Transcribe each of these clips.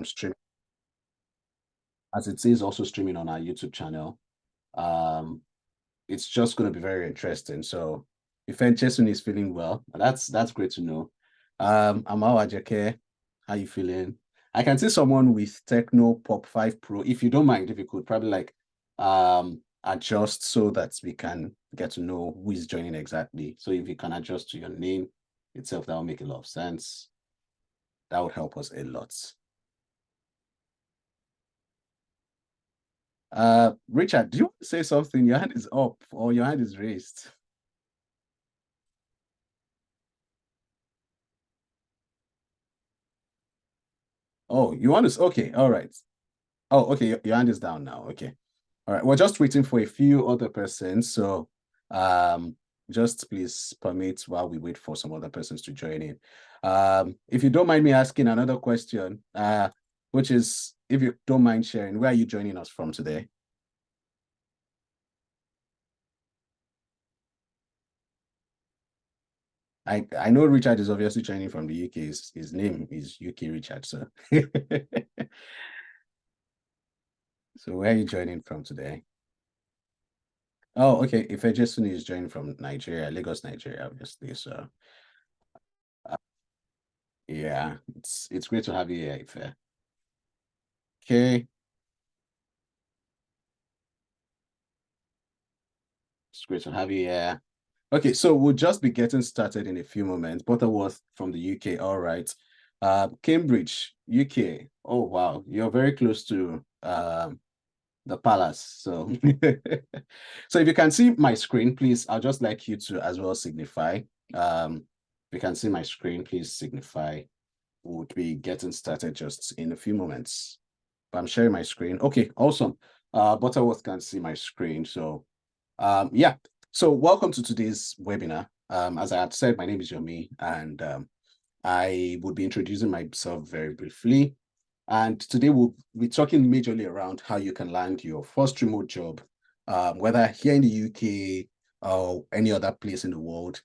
stream, as it is also streaming on our YouTube channel. It's just going to be very interesting. So if Jason is feeling well, that's great to know. Amal Ajake, how you feeling? I can see someone with Techno Pop 5 Pro. If you don't mind, if you could probably like adjust so that we can get to know who is joining exactly. So if you can adjust to your name itself, that will make a lot of sense. That would help us a lot. Richard, do you want to say something? Your hand is up or your hand is raised. Oh, you want to? Okay, all right. Oh, okay, your hand is down now. Okay. All right. We're just waiting for a few other persons. So just please permit while we wait for some other persons to join in. If you don't mind me asking another question, which is if you don't mind sharing, where are you joining us from today? I know Richard is obviously joining from the UK. His name is UK Richard, so so where are you joining from today? Oh, okay. If Ejesuni is joining from Nigeria, Lagos, Nigeria, obviously. So yeah, it's great to have you here, Ife. Okay, it's great to have you here. Okay, so we'll just be getting started in a few moments. Butterworth from the UK, all right. Cambridge, UK. Oh wow, you're very close to the palace. So so if you can see my screen, please, I'll just like you to as well signify. If you can see my screen, please signify. We'll be getting started just in a few moments. But I'm sharing my screen. Okay, awesome. Butterworth can see my screen. So yeah. So welcome to today's webinar. As I had said, my name is Yomi, and I would be introducing myself very briefly. And today we'll be talking majorly around how you can land your first remote job, whether here in the UK or any other place in the world.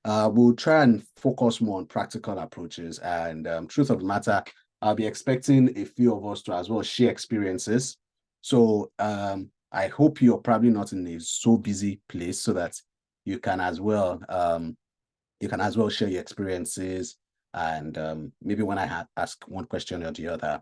We'll try and focus more on practical approaches. And truth of the matter, I'll be expecting a few of us to as well share experiences. So I hope you're probably not in a so busy place so that you can as well share your experiences, and maybe when I ask one question or the other,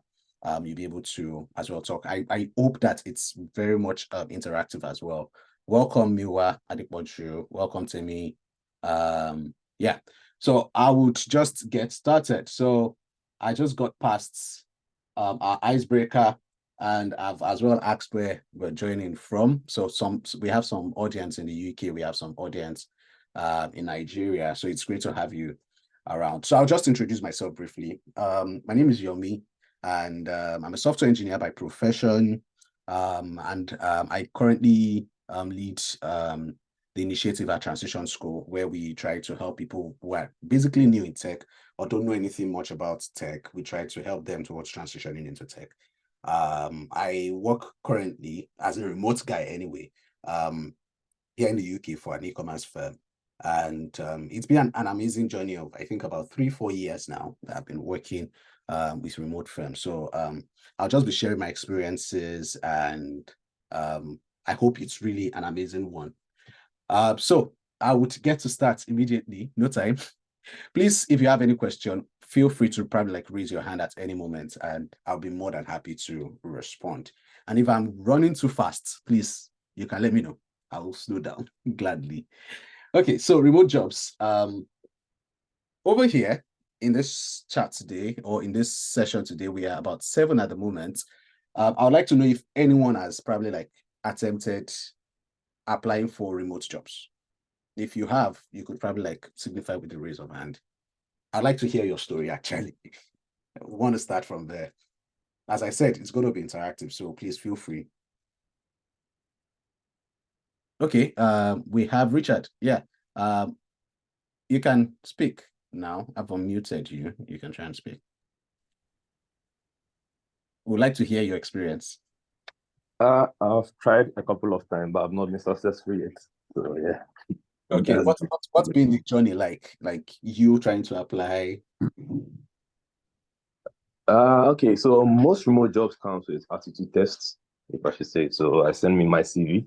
you'll be able to as well talk. I hope that it's very much interactive as well. Welcome, Miwa Adikboju. Welcome to me. Yeah, so I would just get started. So I just got past our icebreaker, and I've as well asked where we're joining from. So we have some audience in the UK, we have some audience in Nigeria. So it's great to have you around. So I'll just introduce myself briefly. My name is Yomi, and I'm a software engineer by profession. And I currently lead the initiative at Transition School, where we try to help people who are basically new in tech or don't know anything much about tech. We try to help them towards transitioning into tech. I work currently as a remote guy anyway, here in the UK for an e-commerce firm. And it's been an amazing journey of, I think, about 3-4 years now that I've been working with remote firms. So I'll just be sharing my experiences, and I hope it's really an amazing one. So I would get to start immediately, no time. Please, if you have any question, feel free to probably like raise your hand at any moment, and I'll be more than happy to respond. And if I'm running too fast, please, you can let me know. I will slow down gladly. Okay, so remote jobs. Over here in this chat today, or in this session today, we are about 7 at the moment. I would like to know if anyone has probably like attempted applying for remote jobs. If you have, you could probably like signify with the raise of hand. I'd like to hear your story, actually. I want to start from there. As I said, it's going to be interactive, so please feel free. Okay, we have Richard. Yeah, you can speak now. I've unmuted you. You can try and speak. We'd like to hear your experience. I've tried a couple of times, but I've not been successful yet. So yeah. Okay, what's been the journey like? Like you trying to apply? Okay, so most remote jobs comes with aptitude tests, if I should say. So I send me my CV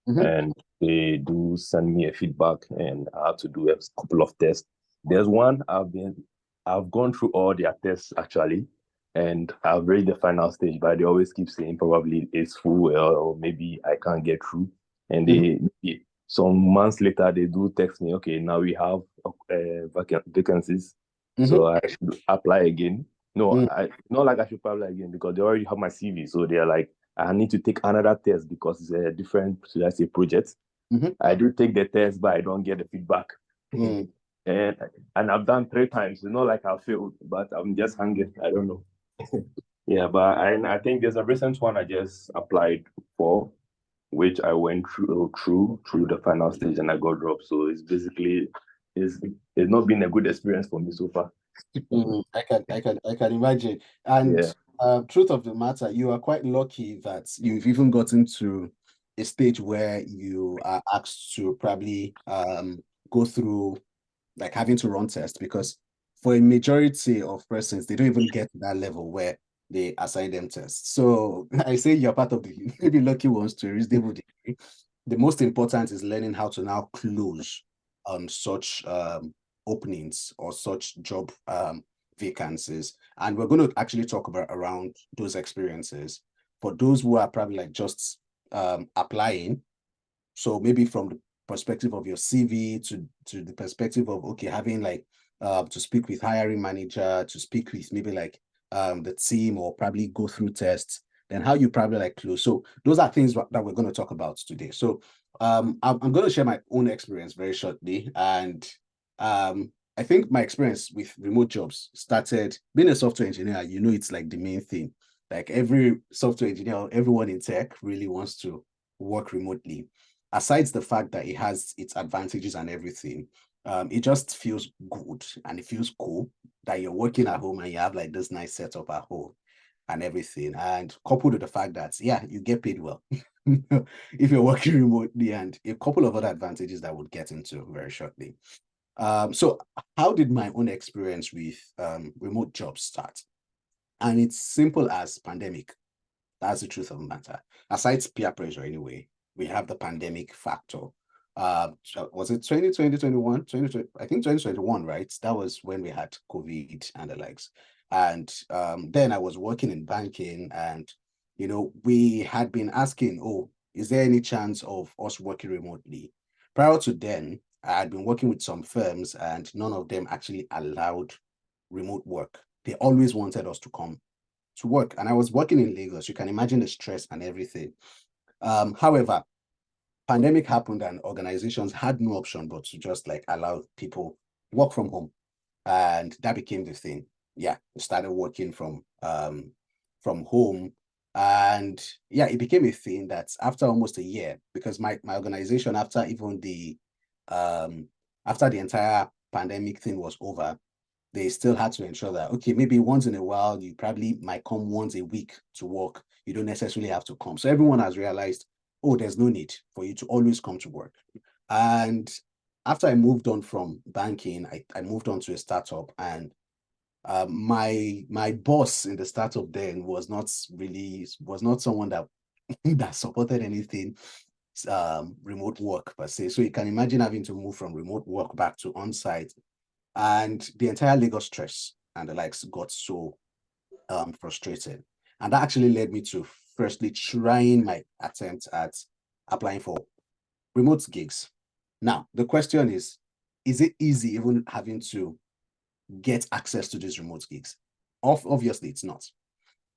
Mhm. and they do send me a feedback and I have to do a couple of tests. There's one I've gone through all their tests actually, and I've reached the final stage, but they always keep saying probably it's full or maybe I can't get through. And Mhm. some months later they do text me, okay, now we have vacancies, Mhm. so I should apply again. No, Mhm. I not like I should apply again because they already have my CV, so they're like I need to take another test because it's a different, should I say, project. Mhm. I do take the test, but I don't get the feedback. Mhm. and and I've done 3 times. It's not like I failed, but I'm just hungry. I don't know. Yeah, but I think there's a recent one I just applied for, which I went through the final stage and I got dropped. So it's basically it's not been a good experience for me so far. I can imagine. And Yeah. truth of the matter, you are quite lucky that you've even gotten to a stage where you are asked to probably go through like having to run tests, because for a majority of persons, they don't even get to that level where they assign them tests. So I say you're part of the maybe lucky ones to a reasonable degree. The most important is learning how to now close on such openings or such job vacancies. And we're going to actually talk about around those experiences for those who are probably like just applying. So maybe from the perspective of your CV to the perspective of okay, having like to speak with hiring manager, to speak with maybe like the team or probably go through tests, then how you probably like close. So those are things that we're going to talk about today. So I'm going to share my own experience very shortly. And I think my experience with remote jobs started being a software engineer. You know, it's like the main thing. Like every software engineer, everyone in tech really wants to work remotely. Aside the fact that it has its advantages and everything, it just feels good and it feels cool that you're working at home and you have like this nice setup at home and everything. And coupled with the fact that, yeah, you get paid well if you're working remotely, and a couple of other advantages that we'll get into very shortly. So how did my own experience with remote jobs start? And it's simple as pandemic. That's the truth of the matter. Aside peer pressure, anyway, we have the pandemic factor. So was it 2020, 21, 2020? I think 2021, right? That was when we had COVID and the likes. And then I was working in banking, and we had been asking, oh, is there any chance of us working remotely? Prior to then, I had been working with some firms, and none of them actually allowed remote work. They always wanted us to come to work. And I was working in Lagos. You can imagine the stress and everything. However, pandemic happened and organizations had no option but to just like allow people work from home. And that became the thing. Yeah, we started working from home. And yeah, it became a thing that after almost a year, because my organization, um after the entire pandemic thing was over, they still had to ensure that, okay, maybe once in a while, you probably might come once a week to work. You don't necessarily have to come. So everyone has realized, oh, there's no need for you to always come to work. And after I moved on from banking, I moved on to a startup, and my boss in the startup then was not someone that that supported anything remote work per se. So you can imagine having to move from remote work back to on-site, and the entire Lagos stress and the likes got so frustrated. And that actually led me to firstly trying my attempt at applying for remote gigs. Now, the question is it easy even having to get access to these remote gigs? Obviously, it's not.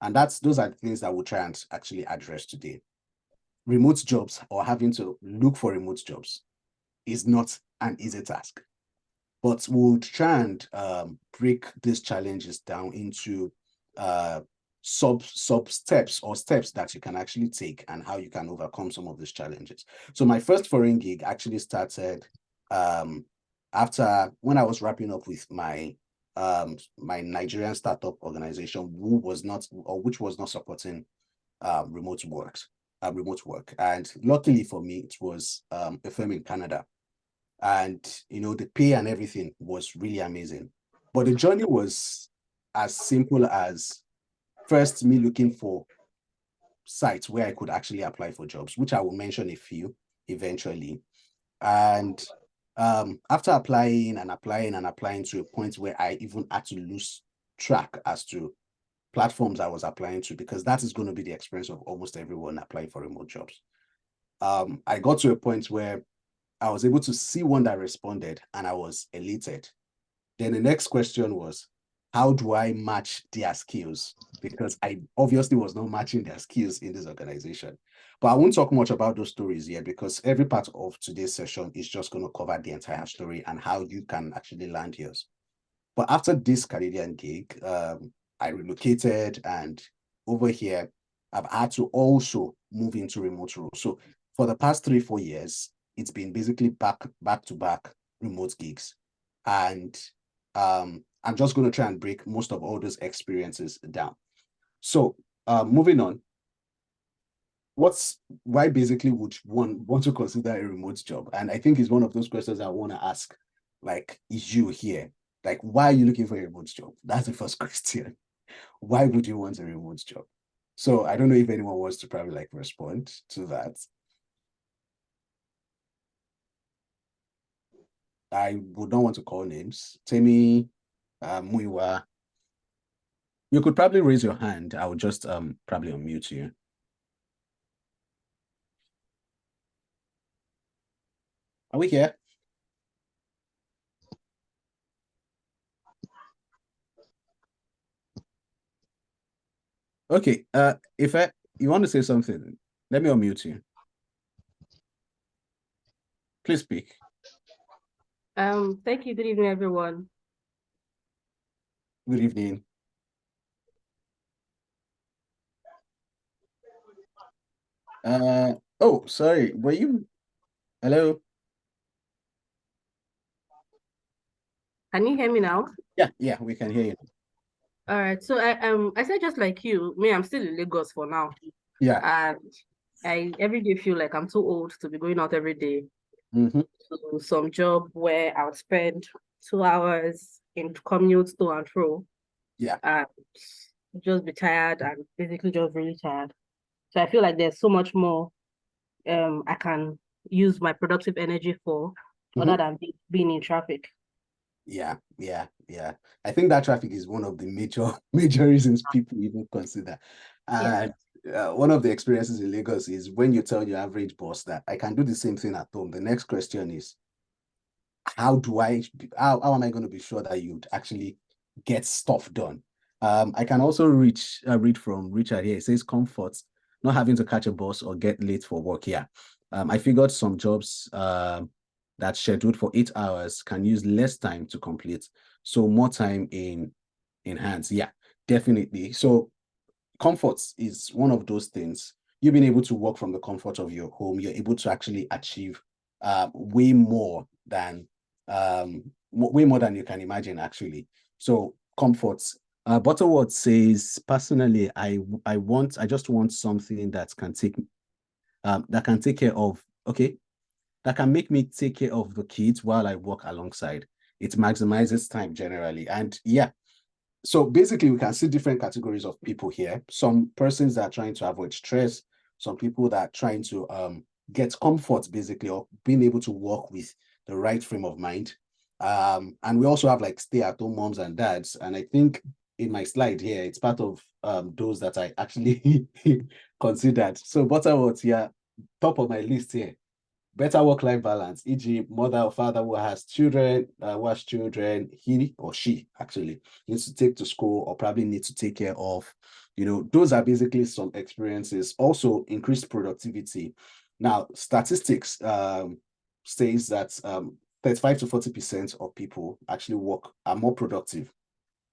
And those are the things that we'll try and actually address today. Remote jobs, or having to look for remote jobs, is not an easy task. But we'll try and break these challenges down into sub steps, or steps that you can actually take, and how you can overcome some of these challenges. So my first foreign gig actually started um, after when I was wrapping up with my Nigerian startup organization, which was not supporting remote work. And luckily for me, it was a firm in Canada, and the pay and everything was really amazing, but the journey was as simple as first me looking for sites where I could actually apply for jobs, which I will mention a few eventually. And after applying and applying and applying to a point where I even had to lose track as to platforms I was applying to, because that is going to be the experience of almost everyone applying for remote jobs. I got to a point where I was able to see one that responded and I was elated. Then the next question was, how do I match their skills? Because I obviously was not matching their skills in this organization. But I won't talk much about those stories here because every part of today's session is just going to cover the entire story and how you can actually land yours. But after this Canadian gig, I relocated, and over here, I've had to also move into remote roles. So for the past 3-4 years, it's been basically back to back remote gigs. And I'm just going to try and break most of all those experiences down. So moving on, why basically would one want to consider a remote job? And I think it's one of those questions I want to ask, like, is you here? Like, why are you looking for a remote job? That's the first question. Why would you want a remote job? So I don't know if anyone wants to probably like respond to that. I would not want to call names. Temi, Muiwa. You could probably raise your hand. I would just probably unmute you. Are we here? Okay. If you want to say something, let me unmute you. Please speak. Thank you. Good evening, everyone. Good evening. Oh, sorry. Were you? Hello? Can you hear me now? Yeah, we can hear you. All right. So I said just like you, I'm still in Lagos for now. Yeah. And I every day feel like I'm too old to be going out every day to some job where I would spend 2 hours in commute to and fro. Yeah. And just be tired and basically just really tired. So I feel like there's so much more I can use my productive energy for other than being in traffic. Yeah. I think that traffic is one of the major reasons people even consider. And one of the experiences in Lagos is when you tell your average boss that I can do the same thing at home. The next question is, how am I going to be sure that you'd actually get stuff done? I can also read from Richard here. It says comfort, not having to catch a bus or get late for work. Yeah. I figured some jobs that's scheduled for 8 hours can use less time to complete, so more time in hands. Yeah, definitely. So comfort is one of those things. You've been able to work from the comfort of your home. You're able to actually achieve way more than you can imagine, actually. So comfort. Butterworth says, personally, I just want something that can take care of, that can make me take care of the kids while I work alongside. It maximizes time generally. And yeah, so basically we can see different categories of people here. Some persons that are trying to avoid stress, some people that are trying to get comfort, basically, or being able to work with the right frame of mind. And we also have like stay-at-home moms and dads. And I think in my slide here, it's part of those that I actually considered. So Butterworth, yeah, top of my list here. Better work-life balance, e.g., mother or father who has children, he or she actually needs to take to school or probably needs to take care of. Those are basically some experiences. Also, increased productivity. Now, statistics says that 35 to 40% of people actually are more productive,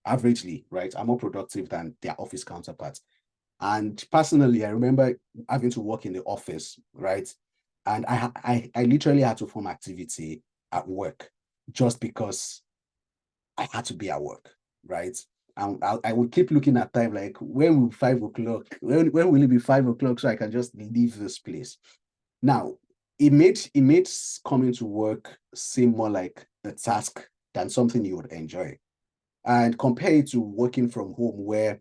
averagely, right? Are more productive than their office counterparts. And personally, I remember having to work in the office, right? And I literally had to form activity at work just because I had to be at work, right? And I would keep looking at time, like, when will 5 o'clock? When will it be 5 o'clock so I can just leave this place? Now, it made coming to work seem more like a task than something you would enjoy. and compare it to working from home where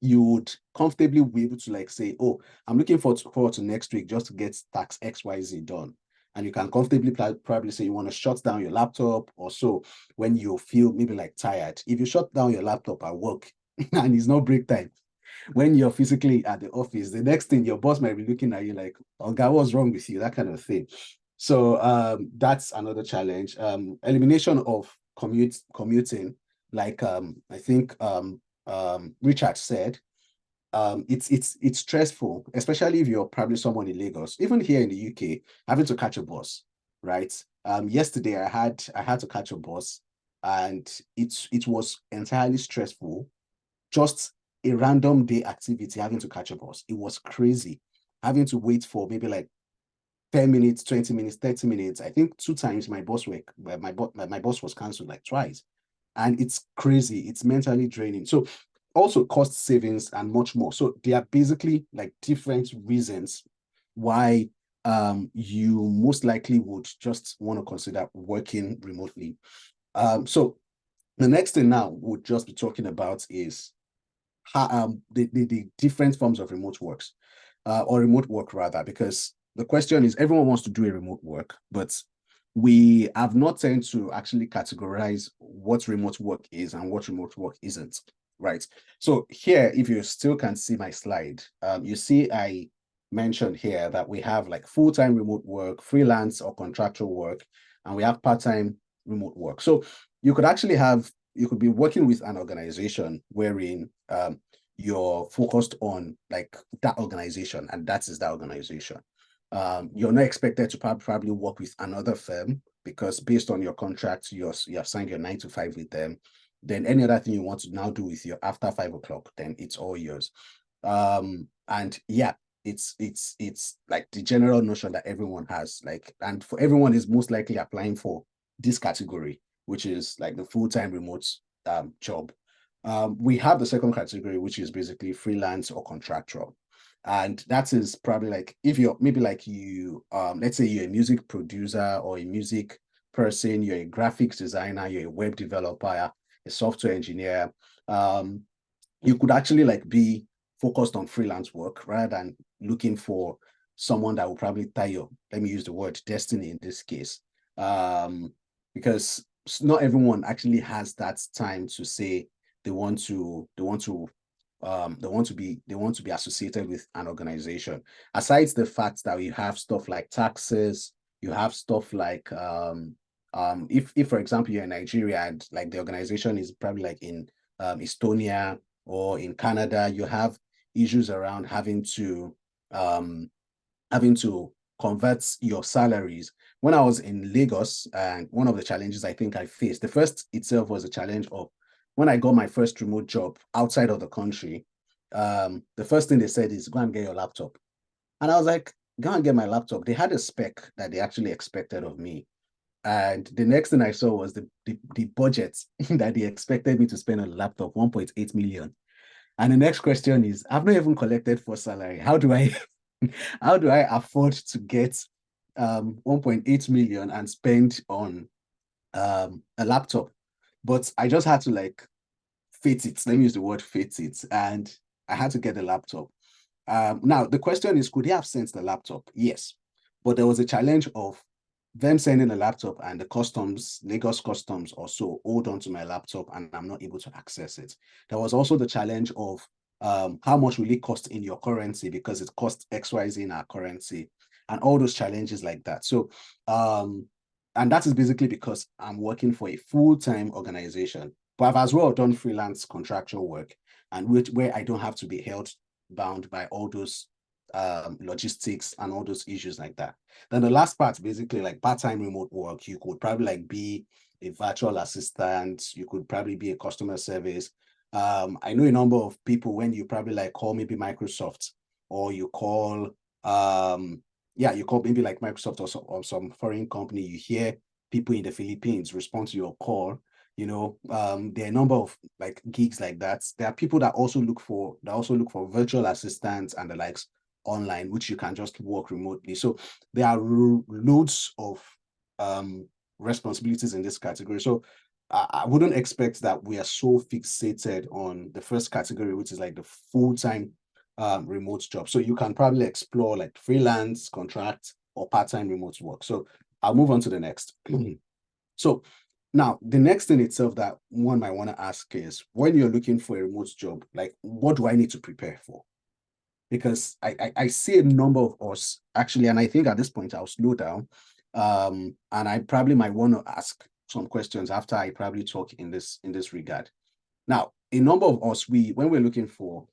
you would comfortably be able to like say, oh, I'm looking forward to next week just to get tax XYZ done. And you can comfortably probably say you want to shut down your laptop or so when you feel maybe like tired. If you shut down your laptop at work and it's not break time, when you're physically at the office, the next thing your boss might be looking at you like, oh God, what's wrong with you? That kind of thing. So that's another challenge. Elimination of commuting, like I think Richard said, it's stressful, especially if you're probably someone in Lagos. Even here in the UK, having to catch a bus, right? Yesterday I had to catch a bus, and it was entirely stressful. Just a random day activity, having to catch a bus. It was crazy. Having to wait for maybe like 10 minutes, 20 minutes, 30 minutes. I think 2 times my boss was cancelled like twice. And it's crazy. It's mentally draining. So also cost savings and much more. So they are basically like different reasons why you most likely would just want to consider working remotely. So the next thing now we'll just be talking about is how the different forms of remote works or remote work rather, because the question is everyone wants to do a remote work, but we have not tend to actually categorize what remote work is and what remote work isn't, right? So here, if you still can see my slide, you see I mentioned here that we have like full-time remote work, freelance or contractual work, and we have part-time remote work. So you could be working with an organization wherein you're focused on like that organization, and that is that organization. You're not expected to probably work with another firm because based on your contract, you have signed your 9 to 5 with them. Then any other thing you want to now do with your after 5 o'clock, then it's all yours. And yeah, it's like the general notion that everyone has, like, and for everyone is most likely applying for this category, which is like the full-time remote job. We have the second category, which is basically freelance or contractual. And that is probably like if you're maybe like you let's say you're a music producer or a music person, you're a graphics designer, you're a web developer, a software engineer, you could actually like be focused on freelance work rather than looking for someone that will probably tie your, let me use the word destiny in this case, because not everyone actually has that time to say they want to be associated with an organization. Aside the fact that you have stuff like taxes, you have stuff like if for example you're in Nigeria and like the organization is probably like in Estonia or in Canada, you have issues around having to convert your salaries. When I was in Lagos, and one of the challenges I think I faced, the first itself was a challenge of when I got my first remote job outside of the country, the first thing they said is go and get your laptop. And I was like, go and get my laptop. They had a spec that they actually expected of me. And the next thing I saw was the budget that they expected me to spend on a laptop, 1.8 million. And the next question is, I've not even collected for salary. How do I afford to get 1.8 million and spend on a laptop? But I just had to like fit it. Let me use the word fit it. And I had to get the laptop. Now, the question is, could they have sent the laptop? Yes. But there was a challenge of them sending a laptop and the Lagos customs also hold on to my laptop and I'm not able to access it. There was also the challenge of how much will it cost in your currency because it costs XYZ in our currency and all those challenges like that. So, and that is basically because I'm working for a full-time organization, but I've as well done freelance contractual work and where I don't have to be held bound by all those logistics and all those issues like that. Then the last part, basically like part-time remote work, you could probably like be a virtual assistant, you could probably be a customer service. I know a number of people when you probably like call maybe Microsoft or you call you call maybe like Microsoft or some foreign company, you hear people in the Philippines respond to your call. You know, there are a number of like gigs like that. There are people that also look for virtual assistants and the likes online, which you can just work remotely. So there are loads of responsibilities in this category. So I wouldn't expect that we are so fixated on the first category, which is like the full-time remote job. So you can probably explore like freelance, contract, or part-time remote work. So I'll move on to the next. So now the next thing itself that one might want to ask is, when you're looking for a remote job, like what do I need to prepare for? Because I see a number of us actually, and I think at this point I'll slow down. And I probably might want to ask some questions after I probably talk in this regard. Now, a number of us, when we're looking for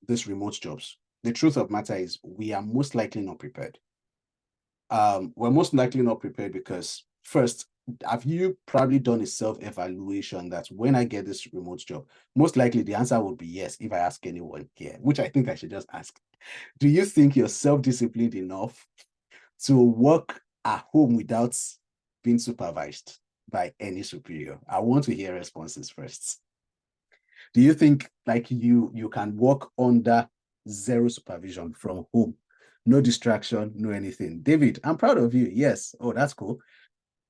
these remote jobs, the truth of matter is we are most likely not prepared. We're most likely not prepared because, first, have you probably done a self-evaluation that when I get this remote job, most likely the answer would be yes if I ask anyone here, which I think I should just ask. Do you think you're self-disciplined enough to work at home without being supervised by any superior? I want to hear responses first. Do you think like you can work under zero supervision from home? No distraction, no anything. David, I'm proud of you. Yes. Oh, that's cool.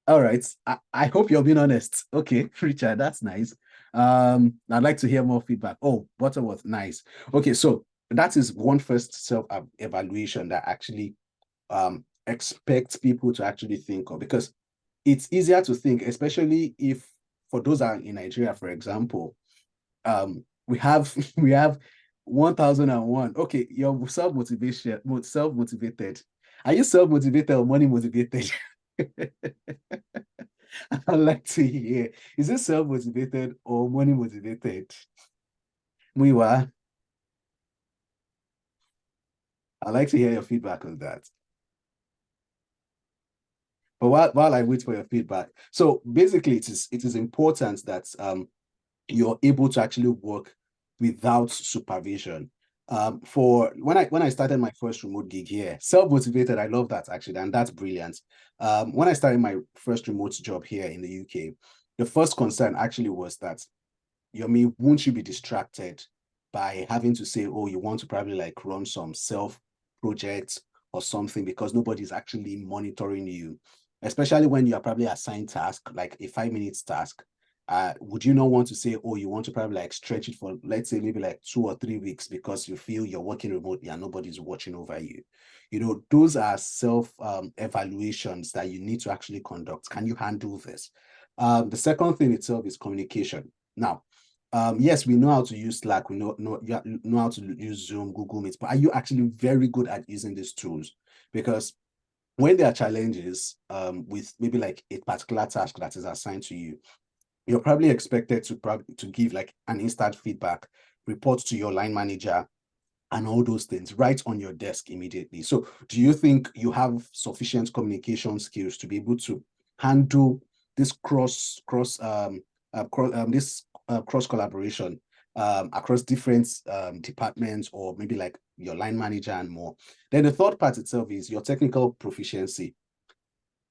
All right. I hope you're being honest. Okay, Richard, that's nice. I'd like to hear more feedback. Oh, Butterworth, nice. Okay, so that is one first self-evaluation that actually expects people to actually think of, because it's easier to think, especially if, for those that are in Nigeria, for example, we have 1001. Okay, you're self-motivated. Are you self-motivated or money motivated? I'd like to hear, is it self-motivated or money motivated? Muiwa, I'd like to hear your feedback on that. But while I wait for your feedback, so basically it is important that you're able to actually work without supervision. For when I started my first remote gig here, self-motivated, I love that actually, and that's brilliant. When I started my first remote job here in the UK, the first concern actually was that, won't you be distracted by having to say, oh, you want to probably like run some self projects or something, because nobody's actually monitoring you, especially when you are probably assigned task, like a 5 minute task. Would you not want to say, oh, you want to probably like stretch it for, let's say, maybe like 2 or 3 weeks because you feel you're working remotely and nobody's watching over you? Those are self evaluations that you need to actually conduct. Can you handle this? The second thing itself is communication. Now, yes, we know how to use Slack, we know how to use Zoom, Google Meet, but are you actually very good at using these tools? Because when there are challenges with maybe like a particular task that is assigned to you, you're probably expected to give like an instant feedback, report to your line manager, and all those things right on your desk immediately. So do you think you have sufficient communication skills to be able to handle this cross collaboration across different departments, or maybe like your line manager and more? Then the third part itself is your technical proficiency.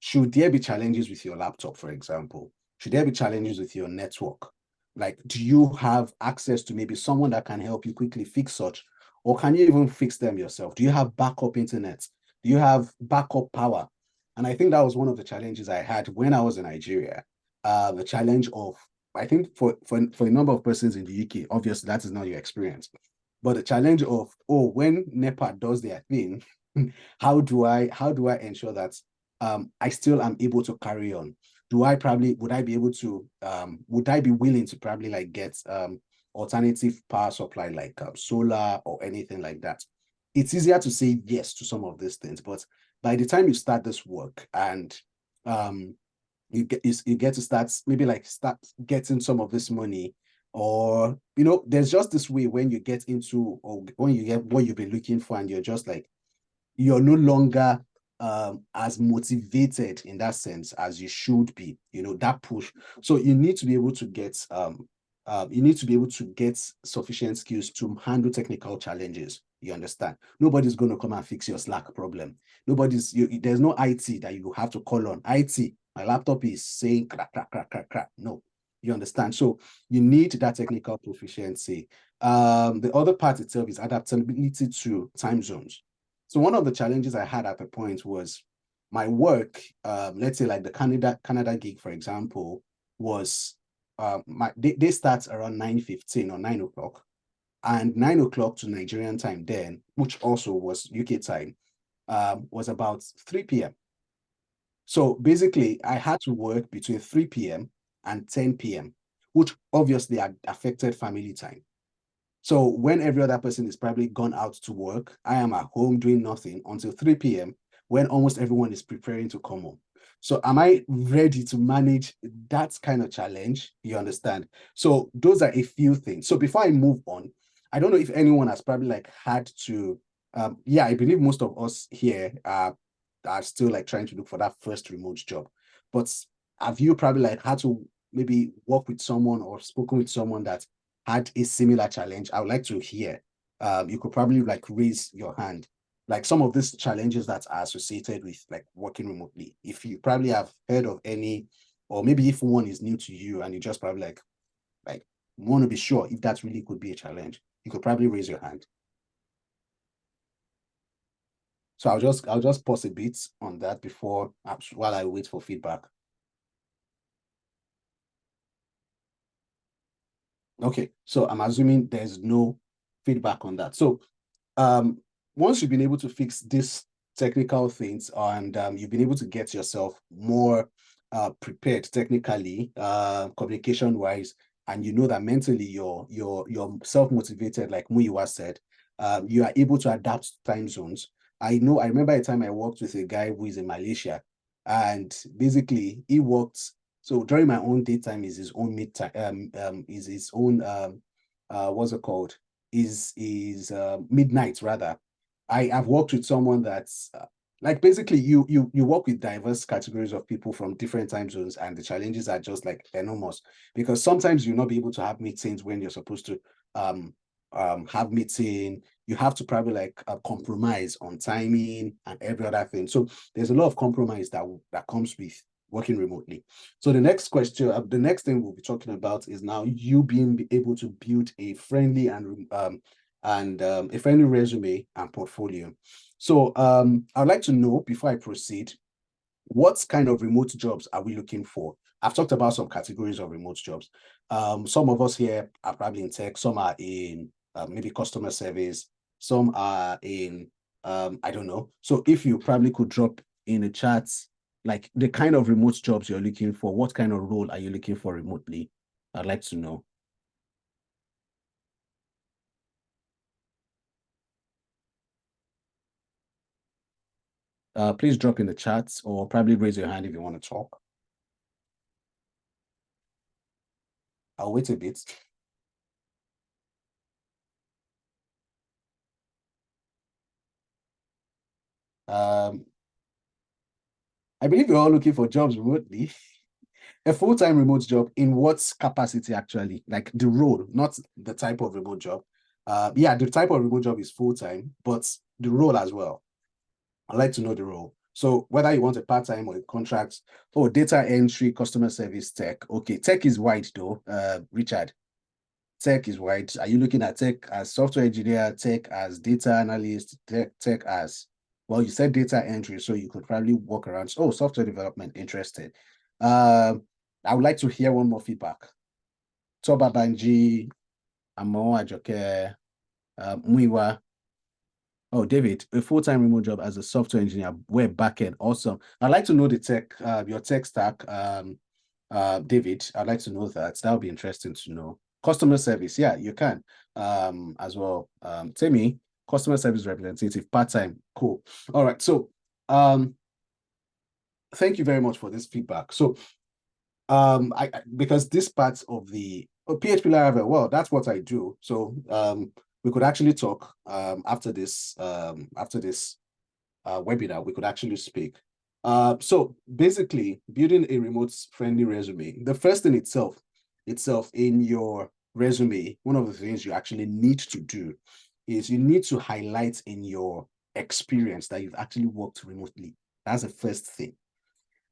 Should there be challenges with your laptop, for example? Should there be challenges with your network? Like, do you have access to maybe someone that can help you quickly fix such? Or can you even fix them yourself? Do you have backup internet? Do you have backup power? And I think that was one of the challenges I had when I was in Nigeria. The challenge of, I think for a number of persons in the UK, obviously that is not your experience. But the challenge of, oh, when NEPA does their thing, how do I ensure that I still am able to carry on? Would I be able to, would I be willing to probably like get alternative power supply like solar or anything like that? It's easier to say yes to some of these things, but by the time you start this work and you get to start getting some of this money, or there's just this way when you get into, or when you get what you've been looking for, and you're just like, you're no longer as motivated in that sense as you should be, that push. So you need to be able to get sufficient skills to handle technical challenges. You understand? Nobody's going to come and fix your Slack problem. There's no IT that you have to call on. IT, my laptop is saying crack, crack, crack, crack, crack. No, you understand? So you need that technical proficiency. The other part itself is adaptability to time zones. So one of the challenges I had at the point was my work, let's say like the Canada gig, for example, was they start around 9:15 or 9 o'clock, and 9 o'clock to Nigerian time then, which also was UK time, was about 3 p.m. So basically, I had to work between 3 p.m. and 10 p.m., which obviously affected family time. So when every other person is probably gone out to work, I am at home doing nothing until 3 p.m. when almost everyone is preparing to come home. So am I ready to manage that kind of challenge? You understand? So those are a few things. So before I move on, I don't know if anyone has probably like had to, yeah, I believe most of us here are still like trying to look for that first remote job. But have you probably like had to maybe work with someone or spoken with someone that had a similar challenge? I would like to hear. You could probably like raise your hand, like some of these challenges that are associated with like working remotely. If you probably have heard of any, or maybe if one is new to you and you just probably like want to be sure if that really could be a challenge, you could probably raise your hand. So I'll just pause a bit on that before while I wait for feedback. Okay, so I'm assuming there's no feedback on that. So once you've been able to fix these technical things and you've been able to get yourself more prepared technically, communication wise, and you know that mentally you're self-motivated, like Muyiwa said, you are able to adapt to time zones. I remember a time I worked with a guy who is in Malaysia, and basically he worked. So during my own daytime is his own midtime, is his own what's it called? Is midnight rather. I have worked with someone that's like basically you work with diverse categories of people from different time zones, and the challenges are just like enormous, because sometimes you'll not be able to have meetings when you're supposed to have meeting. You have to probably like compromise on timing and every other thing. So there's a lot of compromise that comes with working remotely. So the next question, the next thing we'll be talking about is now you being able to build a friendly and a friendly resume and portfolio. So I'd like to know, before I proceed, what kind of remote jobs are we looking for? I've talked about some categories of remote jobs. Some of us here are probably in tech, some are in maybe customer service, some are in I don't know. So if you probably could drop in the chat like the kind of remote jobs you're looking for, what kind of role are you looking for remotely? I'd like to know. Please drop in the chats or probably raise your hand if you want to talk. I'll wait a bit. I believe you're all looking for jobs remotely. A full-time remote job in what capacity actually? Like the role, not the type of remote job. Yeah, the type of remote job is full-time, but the role as well. I'd like to know the role. So whether you want a part-time or a contract, data entry, customer service, tech. Okay, tech is wide though. Richard, tech is wide. Are you looking at tech as software engineer, tech as data analyst, tech as, well, you said data entry, so you could probably walk around. Oh, software development, interested. I would like to hear one more feedback. Toba Banji, Amo Ajoke, Muiwa. Oh, David, a full-time remote job as a software engineer, web backend, awesome. I'd like to know the tech, your tech stack, David. I'd like to know that. That would be interesting to know. Customer service, yeah, you can as well. Temi, customer service representative, part-time, cool. All right, so thank you very much for this feedback. So because this part of the PHP Laravel, well, that's what I do. So we could actually talk after this webinar. We could actually speak. So basically, building a remote friendly resume. The first thing itself in your resume, one of the things you actually need to do is you need to highlight in your experience that you've actually worked remotely. That's the first thing.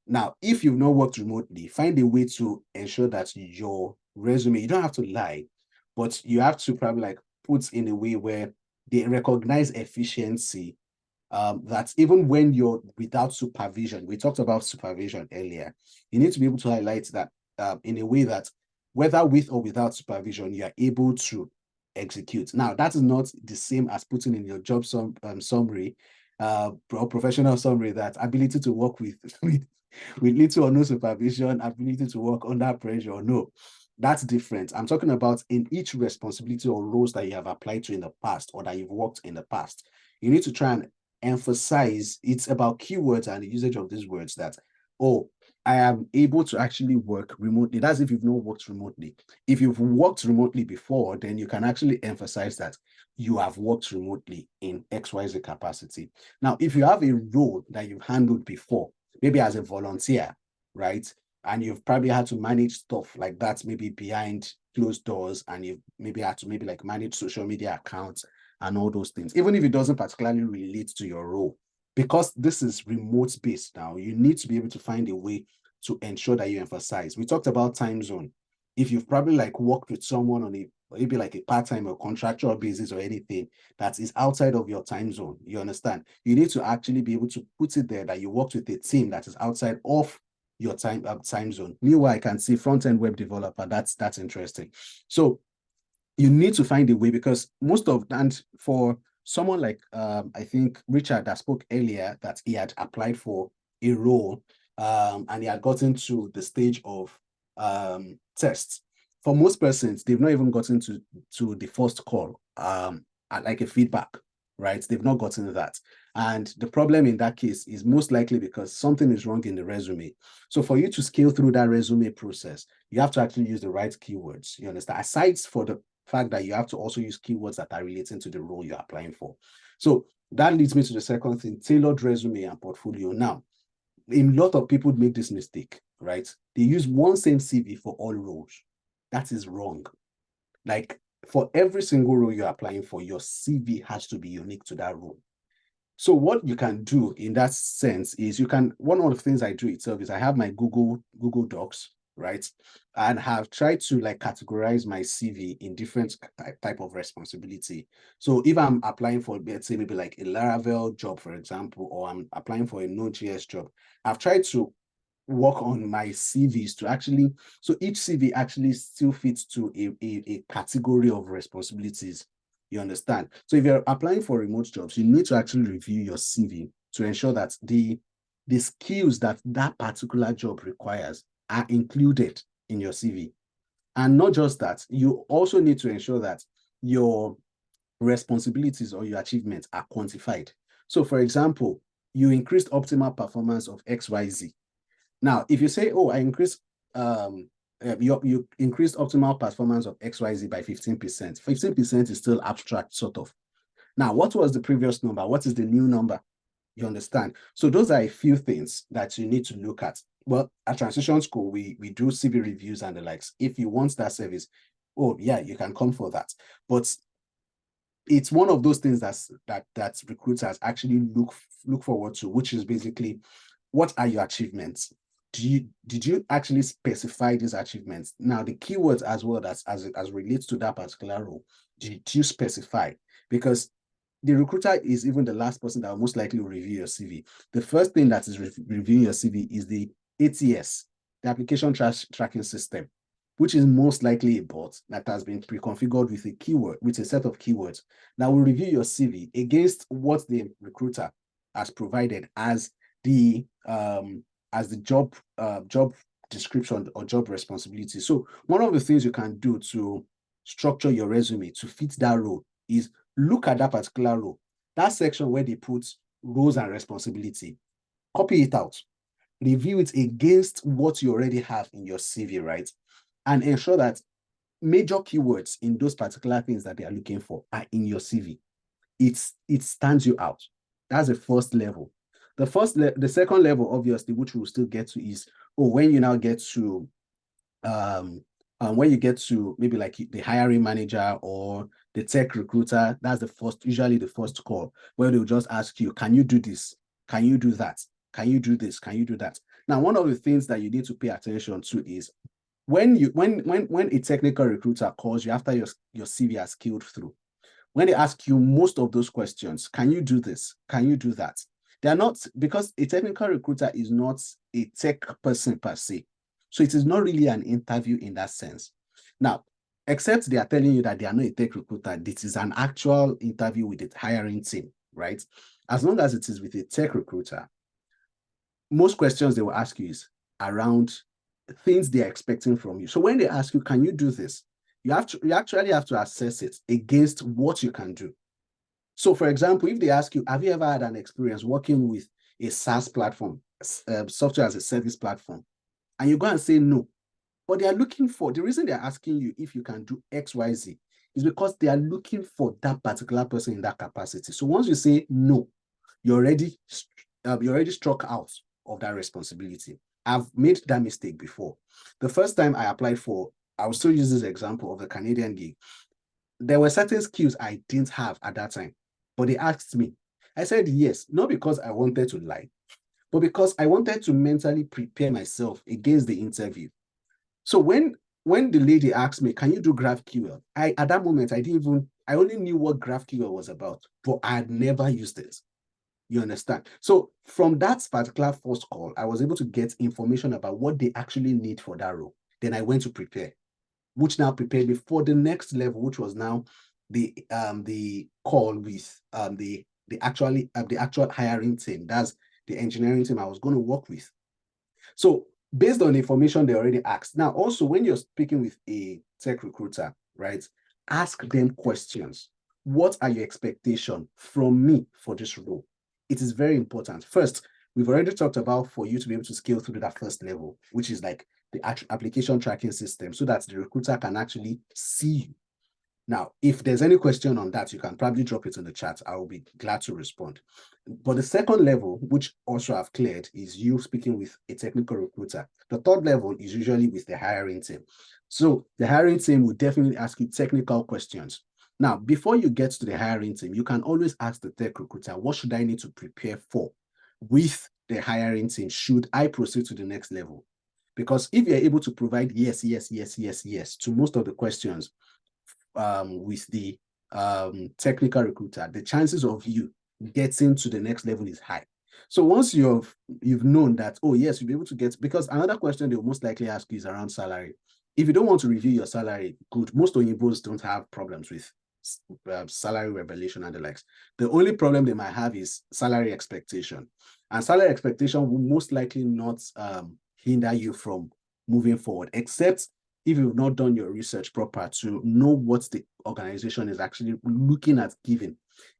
Now, if you've not worked remotely, find a way to ensure that your resume, you don't have to lie, but you have to probably like put in a way where they recognize efficiency, that even when you're without supervision, we talked about supervision earlier, you need to be able to highlight that in a way that whether with or without supervision, you are able to execute. Now, that is not the same as putting in your job summary, or professional summary, that ability to work with little or no supervision, ability to work under pressure. No, that's different. I'm talking about in each responsibility or roles that you have applied to in the past or that you've worked in the past. You need to try and emphasize it's about keywords and the usage of these words that, oh, I am able to actually work remotely. That's if you've not worked remotely. If you've worked remotely before, then you can actually emphasize that you have worked remotely in XYZ capacity. Now, if you have a role that you've handled before, maybe as a volunteer, right? And you've probably had to manage stuff like that, maybe behind closed doors, and you've maybe had to maybe like manage social media accounts and all those things, even if it doesn't particularly relate to your role. Because this is remote based now, you need to be able to find a way to ensure that you emphasize. We talked about time zone. If you've probably like worked with someone on a maybe like a part-time or contractual basis or anything that is outside of your time zone, you understand? You need to actually be able to put it there that you worked with a team that is outside of your time zone. Meanwhile, I can see front-end web developer. That's interesting. So you need to find a way, because and for someone like I think Richard that spoke earlier, that he had applied for a role and he had gotten to the stage of tests. For most persons, they've not even gotten to the first call, like a feedback, right? They've not gotten that. And the problem in that case is most likely because something is wrong in the resume. So for you to scale through that resume process, you have to actually use the right keywords. You understand? Aside for the fact that you have to also use keywords that are relating to the role you're applying for. So that leads me to the second thing, tailored resume and portfolio. Now, a lot of people make this mistake, right? They use one same CV for all roles. That is wrong. Like, for every single role you're applying for, your CV has to be unique to that role. So what you can do in that sense is one of the things I do itself is I have my Google Docs, right? And have tried to like categorize my CV in different type of responsibility. So if I'm applying for, let's say maybe like a Laravel job, for example, or I'm applying for a Node.js job, I've tried to work on my CVs to actually, so each CV actually still fits to a category of responsibilities. You understand? So if you're applying for remote jobs, you need to actually review your CV to ensure that the skills that particular job requires are included in your CV. And not just that, you also need to ensure that your responsibilities or your achievements are quantified. So for example, you increased optimal performance of XYZ. Now, if you say, oh, I increased you increased optimal performance of XYZ by 15%. 15% is still abstract, sort of. Now, what was the previous number? What is the new number? You understand? So those are a few things that you need to look at. Well, at Transition School, we do CV reviews and the likes. If you want that service, oh yeah, you can come for that. But it's one of those things that recruiters actually look forward to, which is basically, what are your achievements? Did you actually specify these achievements? Now, the keywords as well as relates to that particular role, did you specify? Because the recruiter is even the last person that will most likely review your CV. The first thing that is reviewing your CV is the ATS, the application tracking system, which is most likely a bot that has been pre-configured with a set of keywords that will review your CV against what the recruiter has provided as the job description or job responsibility. So one of the things you can do to structure your resume to fit that role is look at that particular role, that section where they put roles and responsibility, copy it out, review it against what you already have in your CV, right? And ensure that major keywords in those particular things that they are looking for are in your CV. It stands you out. That's the first level. The second level, obviously, which we'll still get to, is when you now get to when you get to maybe like the hiring manager or the tech recruiter, that's usually the first call, where they'll just ask you, can you do this? Can you do that? Can you do this? Can you do that? Now, one of the things that you need to pay attention to is when a technical recruiter calls you after your CV has scaled through, when they ask you most of those questions, can you do this? Can you do that? They're not, because a technical recruiter is not a tech person per se. So it is not really an interview in that sense. Now, except they are telling you that they are not a tech recruiter, this is an actual interview with the hiring team, right? As long as it is with a tech recruiter, most questions they will ask you is around things they are expecting from you. So when they ask you, can you do this? You actually have to assess it against what you can do. So for example, if they ask you, have you ever had an experience working with a SaaS platform, software as a service platform, and you go and say no, but they are looking for, the reason they're asking you if you can do XYZ is because they are looking for that particular person in that capacity. So once you say no, you're already struck out of that responsibility. I've made that mistake before. The first time I applied for, I will still use this example of the Canadian gig. There were certain skills I didn't have at that time, but they asked me. I said yes, not because I wanted to lie, but because I wanted to mentally prepare myself against the interview. So when the lady asked me, can you do GraphQL? At that moment, I only knew what GraphQL was about, but I had never used it. You understand? So from that particular first call, I was able to get information about what they actually need for that role. Then I went to prepare, which now prepared me for the next level, which was now the call with the actual hiring team. That's the engineering team I was going to work with. So based on the information they already asked. Now, also when you're speaking with a tech recruiter, right, ask them questions. What are your expectations from me for this role? It is very important. First, we've already talked about for you to be able to scale through that first level, which is like the application tracking system, so that the recruiter can actually see you. Now, if there's any question on that, you can probably drop it in the chat. I will be glad to respond. But the second level, which also I've cleared, is you speaking with a technical recruiter. The third level is usually with the hiring team. So the hiring team will definitely ask you technical questions. Now, before you get to the hiring team, you can always ask the tech recruiter, what should I need to prepare for with the hiring team? Should I proceed to the next level? Because if you're able to provide yes to most of the questions, with the technical recruiter, the chances of you getting to the next level is high. So once you've known that, oh yes, you'll be able to get, because another question they'll most likely ask you is around salary. If you don't want to review your salary, good. Most Oyinbos don't have problems with salary revelation and the likes. The only problem they might have is salary expectation. And salary expectation will most likely not hinder you from moving forward, except if you've not done your research proper to know what the organization is actually looking at giving.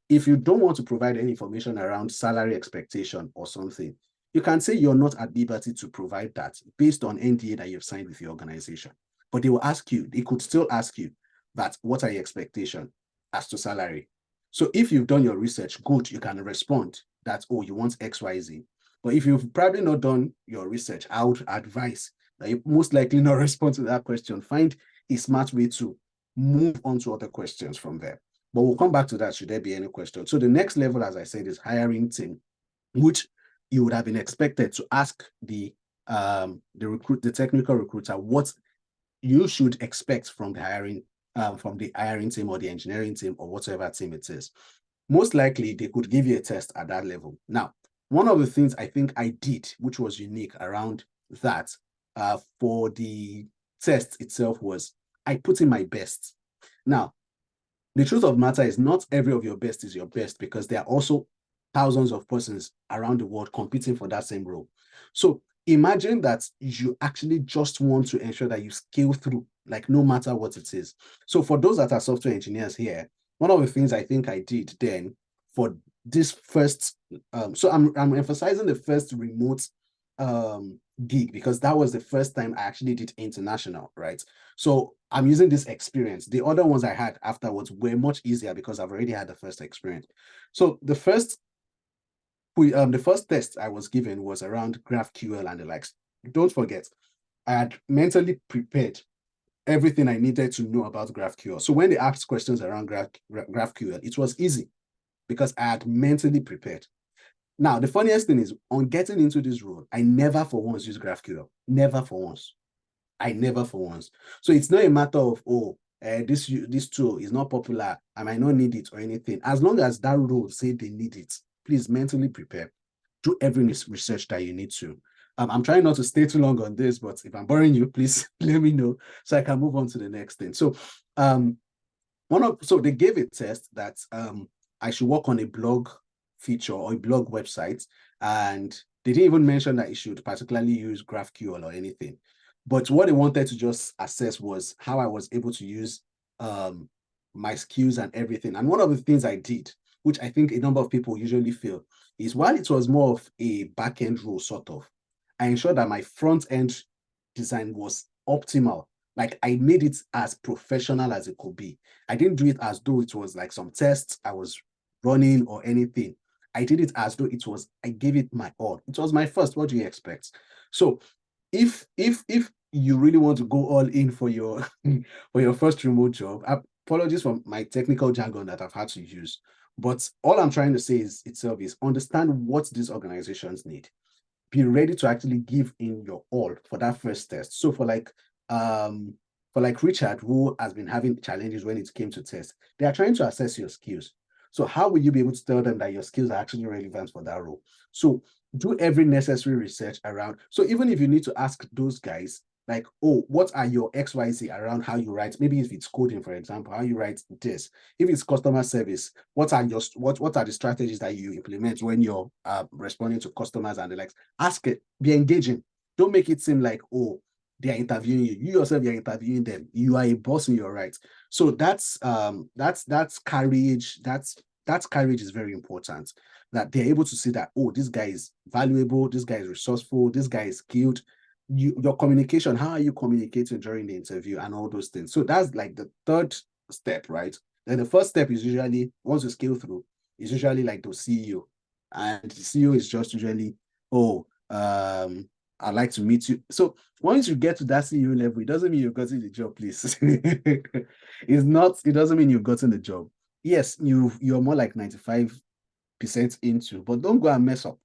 If you don't want to provide any information around salary expectation or something, you can say you're not at liberty to provide that based on NDA that you've signed with your organization. But they will ask you, they could still ask you that, what are your expectations as to salary? So if you've done your research, good, you can respond that, oh, you want XYZ. But if you've probably not done your research, I would advise that you most likely not respond to that question. Find a smart way to move on to other questions from there. But we'll come back to that should there be any questions. So the next level, as I said, is hiring team, which you would have been expected to ask the technical recruiter what you should expect from the hiring team or the engineering team or whatever team it is. Most likely, they could give you a test at that level. Now, one of the things I think I did, which was unique around that, for the test itself, was I put in my best. Now, the truth of the matter is not every of your best is your best, because there are also thousands of persons around the world competing for that same role. So imagine that you actually just want to ensure that you scale through, like no matter what it is. So for those that are software engineers here, one of the things I think I did then for this first, so I'm emphasizing the first remote gig, because that was the first time I actually did international, right? So I'm using this experience. The other ones I had afterwards were much easier because I've already had the first experience. So the first test I was given was around GraphQL and the likes. Don't forget, I had mentally prepared everything I needed to know about GraphQL. So when they asked questions around GraphQL, it was easy because I had mentally prepared. Now, the funniest thing is, on getting into this role, I never for once used GraphQL. Never for once. I never for once. So it's not a matter of, this tool is not popular, I might not need it or anything. As long as that role say they need it, please mentally prepare. Do every research that you need to. I'm trying not to stay too long on this, but if I'm boring you, please let me know so I can move on to the next thing. So so they gave a test that I should work on a blog feature or a blog website, and they didn't even mention that it should particularly use GraphQL or anything. But what they wanted to just assess was how I was able to use my skills and everything. And one of the things I did, which I think a number of people usually feel, is while it was more of a back-end role, sort of, I ensured that my front-end design was optimal. Like I made it as professional as it could be. I didn't do it as though it was like some tests I was running or anything. I did it as though I gave it my all. It was my first. What do you expect? So if you really want to go all in for your for your first remote job, apologies for my technical jargon that I've had to use. But all I'm trying to say is understand what these organizations need. Be ready to actually give in your all for that first test. So for like Richard, who has been having challenges when it came to test, they are trying to assess your skills. So how will you be able to tell them that your skills are actually relevant for that role? So do every necessary research around. So even if you need to ask those guys, like, oh, what are your XYZ around how you write? Maybe if it's coding, for example, how you write this. If it's customer service, what are the strategies that you implement when you're responding to customers and the likes? Ask it, be engaging. Don't make it seem like, oh, they are interviewing you. You yourself, you're interviewing them. You are a boss in your right. So that's courage. That's courage is very important. That they're able to see that, oh, this guy is valuable, this guy is resourceful, this guy is skilled. Your communication, how are you communicating during the interview and all those things? So that's like the third step, right? Then the first step is usually, once you scale through, is usually like the CEO. And the CEO is just usually, oh, I'd like to meet you. So once you get to that CEO level, it doesn't mean you've gotten the job, please. It doesn't mean you've gotten the job. Yes, you're more like 95% into, but don't go and mess up,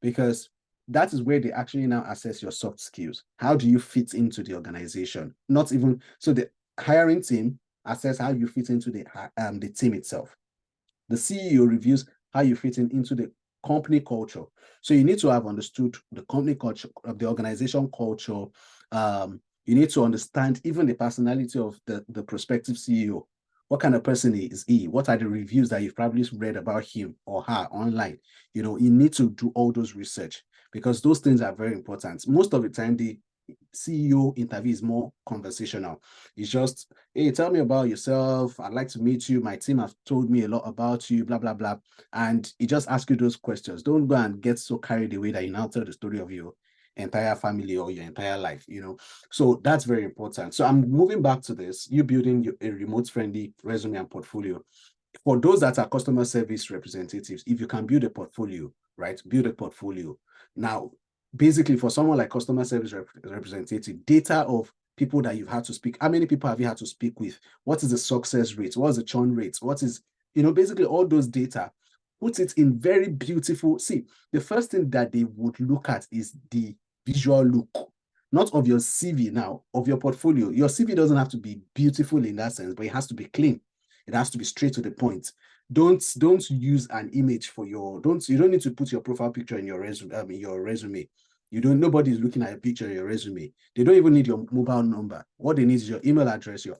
because that is where they actually now assess your soft skills. How do you fit into the organization? Not even so the hiring team assess how you fit into the team itself. The CEO reviews how you fit into the company culture. So you need to have understood the company culture, of the organization culture. You need to understand even the personality of the prospective CEO. What kind of person is he? What are the reviews that you've probably read about him or her online? You need to do all those research, because those things are very important. Most of the time, the CEO interview is more conversational. It's just, hey, tell me about yourself. I'd like to meet you. My team have told me a lot about you, blah, blah, blah. And it just asks you those questions. Don't go and get so carried away that you now tell the story of your entire family or your entire life, So that's very important. So I'm moving back to this, you building a remote-friendly resume and portfolio. For those that are customer service representatives, if you can build a portfolio, right? Build a portfolio. Now, basically, for someone like customer service representative, data of people that you've had to speak, how many people have you had to speak with? What is the success rate? What is the churn rate? What is, basically all those data, put it in very beautiful. See, the first thing that they would look at is the visual look, not of your CV now, of your portfolio. Your CV doesn't have to be beautiful in that sense, but it has to be clean. It has to be straight to the point. Don't use an image for you don't need to put your profile picture in your resume. Nobody is looking at a picture in your resume. They don't even need your mobile number. What they need is your email address, your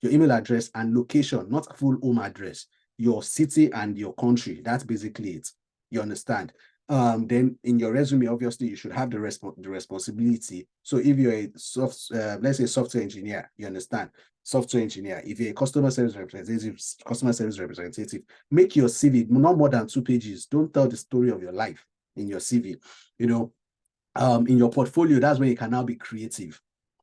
email address and location, not a full home address, your city and your country. That's basically it. You understand? Then in your resume, obviously, you should have the responsibility. So if you're a let's say software engineer, you understand, software engineer. If you're a customer service representative, make your CV not more than 2 pages. Don't tell the story of your life in your CV. In your portfolio, that's when you can now be creative.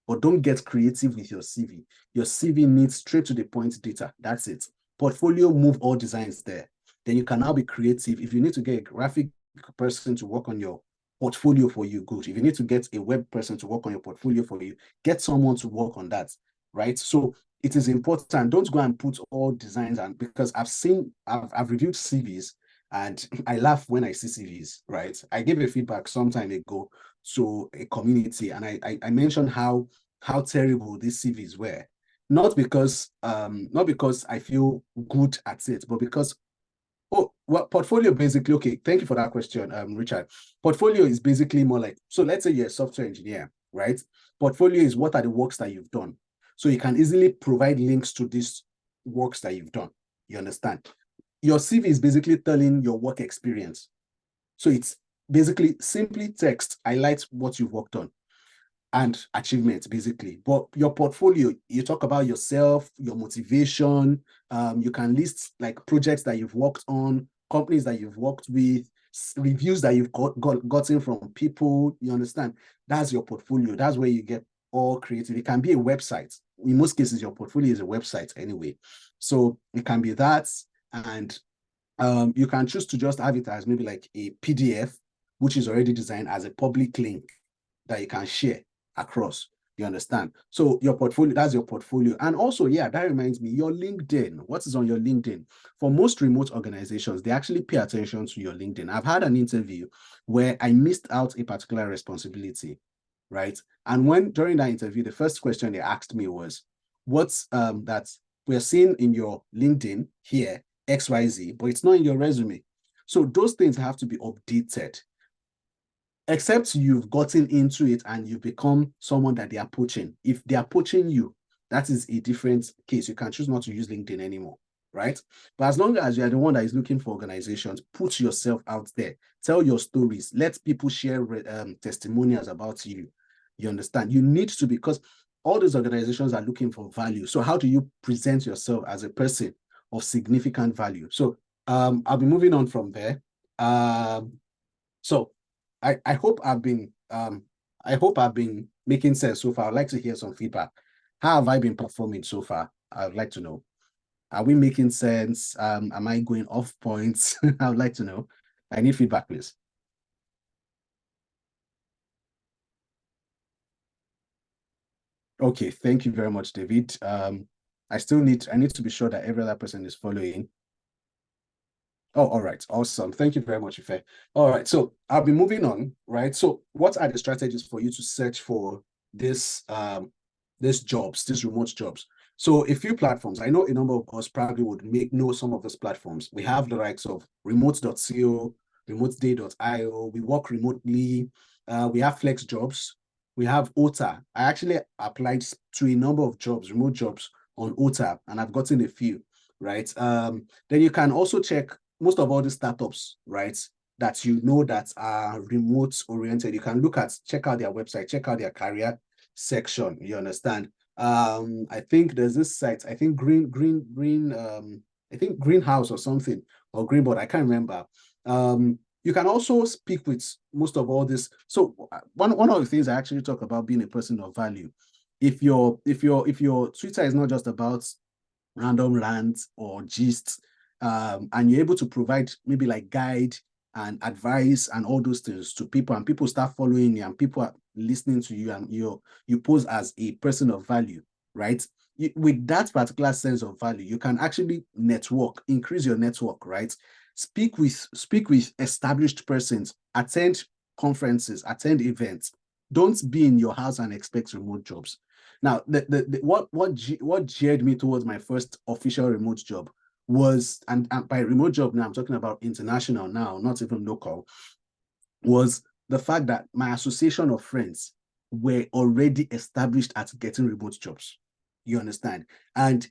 But don't get creative with your CV. Your CV needs straight to the point data. That's it. Portfolio, move all designs there. Then you can now be creative. If you need to get a graphic person to work on your portfolio for you, good. If you need to get a web person to work on your portfolio for you, get someone to work on that, right? So it is important. Don't go and put all designs on, because I've reviewed CVs and I laugh when I see CVs, right? I gave a feedback some time ago to a community, and I mentioned how terrible these CVs were. Not because I feel good at it, but because, oh, Well, portfolio basically, okay, thank you for that question, Richard. Portfolio is basically more like, so let's say you're a software engineer, right? Portfolio is what are the works that you've done. So you can easily provide links to these works that you've done. You understand? Your CV is basically telling your work experience. So it's basically simply text, highlight what you've worked on and achievements, basically. But your portfolio, you talk about yourself, your motivation. You can list like projects that you've worked on, companies that you've worked with, reviews that you've gotten from people. You understand? That's your portfolio. That's where you get all creative. It can be a website. In most cases, your portfolio is a website anyway. So it can be that, and you can choose to just have it as maybe like a PDF, which is already designed as a public link that you can share across. You understand? So your portfolio, that's your portfolio. And also, yeah, that reminds me, your LinkedIn. What is on your LinkedIn? For most remote organizations, they actually pay attention to your LinkedIn. I've had an interview where I missed out a particular responsibility, right? And when during that interview, the first question they asked me was, what's that we're seeing in your LinkedIn here, XYZ, but it's not in your resume. So those things have to be updated. Except you've gotten into it and you've become someone that they are poaching. If they are poaching you, that is a different case. You can choose not to use LinkedIn anymore, right? But as long as you are the one that is looking for organizations, put yourself out there. Tell your stories. Let people share testimonials about you. You understand? You need to, because all these organizations are looking for value. So how do you present yourself as a person of significant value? So I'll be moving on from there. So I hope I've been making sense so far. I'd like to hear some feedback. How have I been performing so far? I'd like to know. Are we making sense? Am I going off points? I would like to know. I need feedback, please. Okay, thank you very much, David. I need to be sure that every other person is following. Oh, all right. Awesome. Thank you very much, Ife. All right. So I'll be moving on, right? So what are the strategies for you to search for this jobs, these remote jobs? So a few platforms. I know a number of us probably would know some of those platforms. We have the likes of remote.co, remoteday.io. We work remotely. We have Flex Jobs. We have OTA. I actually applied to a number of jobs, remote jobs on OTA, and I've gotten a few, right? Then you can also check most of all the startups, right, that you know that are remote oriented. You can check out their website, check out their career section. You understand? I think there's this site, I think I think Greenhouse or something, or Greenboard, I can't remember. You can also speak with most of all this. So one of the things I actually talk about being a person of value. If your Twitter is not just about random rants or gists, and you're able to provide maybe like guide and advice and all those things to people, and people start following you and people are listening to you, and you pose as a person of value, right? With that particular sense of value, you can actually network, increase your network, right? Speak with established persons, attend conferences, attend events. Don't be in your house and expect remote jobs. Now, what geared me towards my first official remote job was, and by remote job now, I'm talking about international now, not even local, was the fact that my association of friends were already established at getting remote jobs. You understand? And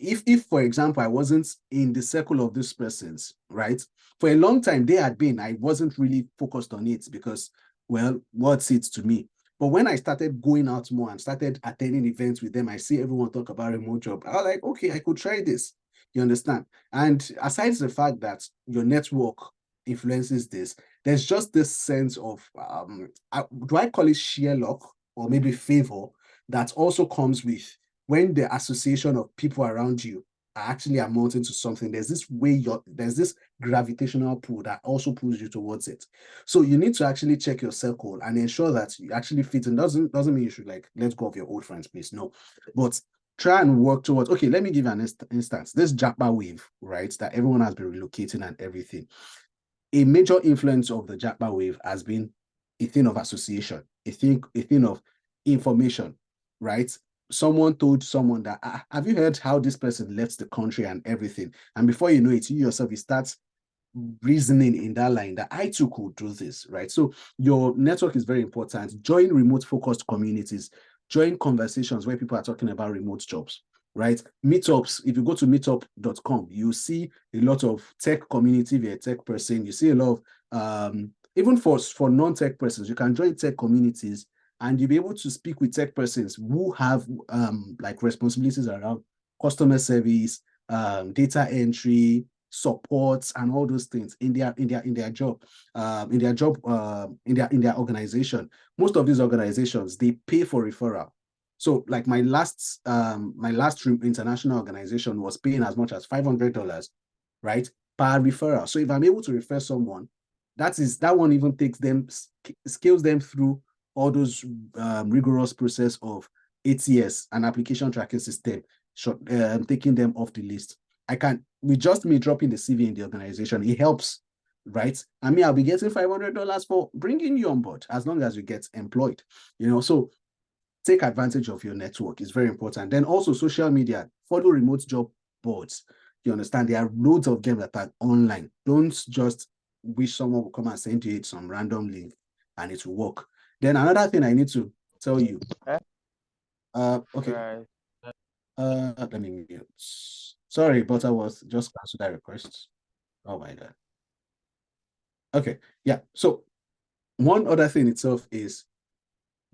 if for example, I wasn't in the circle of these persons, right? For a long time, I wasn't really focused on it because, well, what's it to me? But when I started going out more and started attending events with them, I see everyone talk about remote job. I was like, okay, I could try this. You understand? And aside the fact that your network influences this, there's just this sense of, do I call it sheer luck or maybe favor that also comes with when the association of people around you are actually amounting to something. There's this gravitational pull that also pulls you towards it. So you need to actually check your circle and ensure that you actually fit in. Doesn't mean you should like let go of your old friends, please. No, but try and work towards, okay, let me give you an instance. This Japa wave, right, that everyone has been relocating and everything. A major influence of the Japa wave has been a thing of association, a thing of information, right? Someone told someone that, have you heard how this person left the country and everything? And before you know it, you yourself, you start reasoning in that line that I too could do this, right? So your network is very important. Join remote focused communities, join conversations where people are talking about remote jobs, right? Meetups, if you go to meetup.com, you see a lot of tech community, if you're a tech person, you see a lot of, even for non-tech persons, you can join tech communities and you'll be able to speak with tech persons who have like responsibilities around customer service, data entry, supports, and all those things in their job, in their organization. Most of these organizations, they pay for referral. So like my last international organization was paying as much as $500, right, per referral. So if I'm able to refer someone, that one even takes them, scales them through all those rigorous process of ATS, an application tracking system, taking them off the list. With just me dropping the CV in the organization, it helps, right? I mean, I'll be getting $500 for bringing you on board as long as you get employed, so take advantage of your network. It's very important. Then also social media, follow remote job boards. You understand? There are loads of them that are online. Don't just wish someone will come and send you some random link and it will work. Then another thing I need to tell you. Okay. Right. Let me mute. Sorry, but I was just cancel that request. Oh my God. Okay, yeah. So one other thing itself is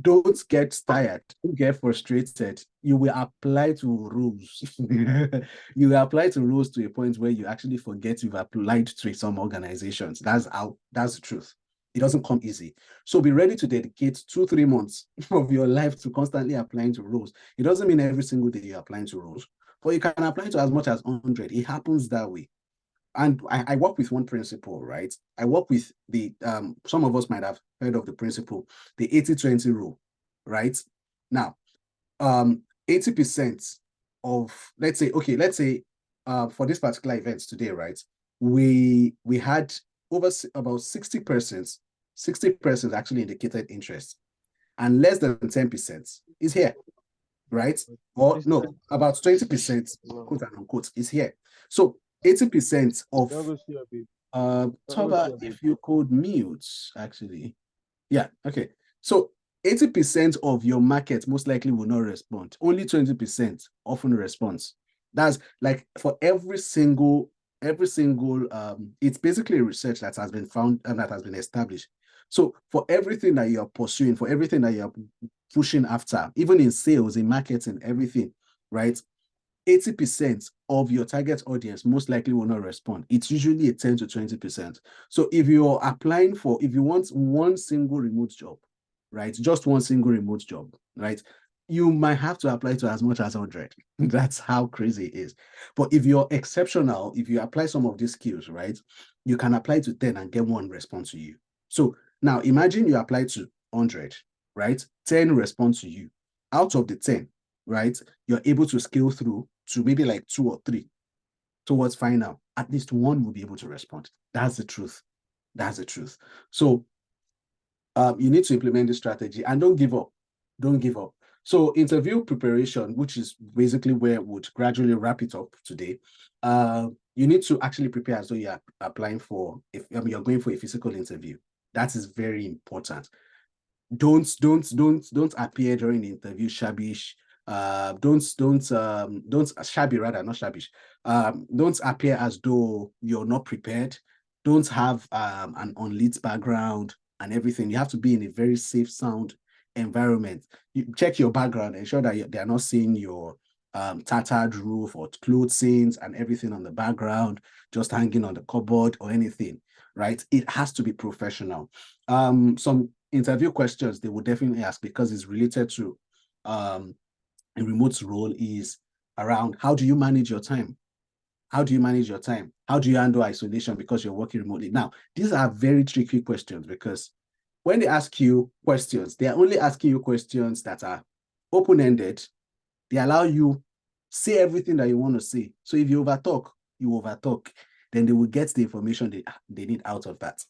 don't get tired, don't get frustrated. You will apply to rules. You will apply to rules to a point where you actually forget you've applied to some organizations. That's the truth. It doesn't come easy. So be ready to dedicate 2-3 months of your life to constantly applying to roles. It doesn't mean every single day you're applying to roles, but you can apply to as much as 100. It happens that way. And I work with one principle, right? I work with the, some of us might have heard of the principle, the 80-20 rule, right? Now, 80% of, let's say for this particular event today, right? We had about 60% actually indicated interest, and less than 10% is here, right? Or no, about 20%, quote unquote, is here. So 80% of Toba, if you could mute, actually. Yeah, okay. So 80% of your market most likely will not respond. Only 20% often responds. That's like for every single, it's basically research that has been found and that has been established. So for everything that you're pursuing, for everything that you're pushing after, even in sales, in marketing, everything, right? 80% of your target audience most likely will not respond. It's usually a 10 to 20%. So if you want one single remote job, right? Just one single remote job, right? You might have to apply to as much as 100. That's how crazy it is. But if you're exceptional, if you apply some of these skills, right, you can apply to 10 and get one response to you. So now imagine you apply to 100, right? 10 respond to you. Out of the 10, right, you're able to scale through to maybe like 2 or 3 towards final. At least one will be able to respond. That's the truth. That's the truth. So you need to implement this strategy and don't give up. Don't give up. So interview preparation, which is basically where we'll gradually wrap it up today. You need to actually prepare as though you're applying for, you're going for a physical interview. That is very important. Don't appear during the interview shabbish. Don't shabby, rather, not shabbish. Don't appear as though you're not prepared. Don't have an unlit background and everything. You have to be in a very safe, sound environment. You check your background, ensure that they are not seeing your tattered roof or clothes stains and everything on the background, just hanging on the cupboard or anything, right? It has to be professional. Some interview questions they will definitely ask, because it's related to a remote role, is around how do you manage your time? How do you manage your time? How do you handle isolation because you're working remotely? Now, these are very tricky questions, because when they ask you questions, they are only asking you questions that are open-ended. They allow you say everything that you want to say. So if you overtalk, then they will get the information they need out of that.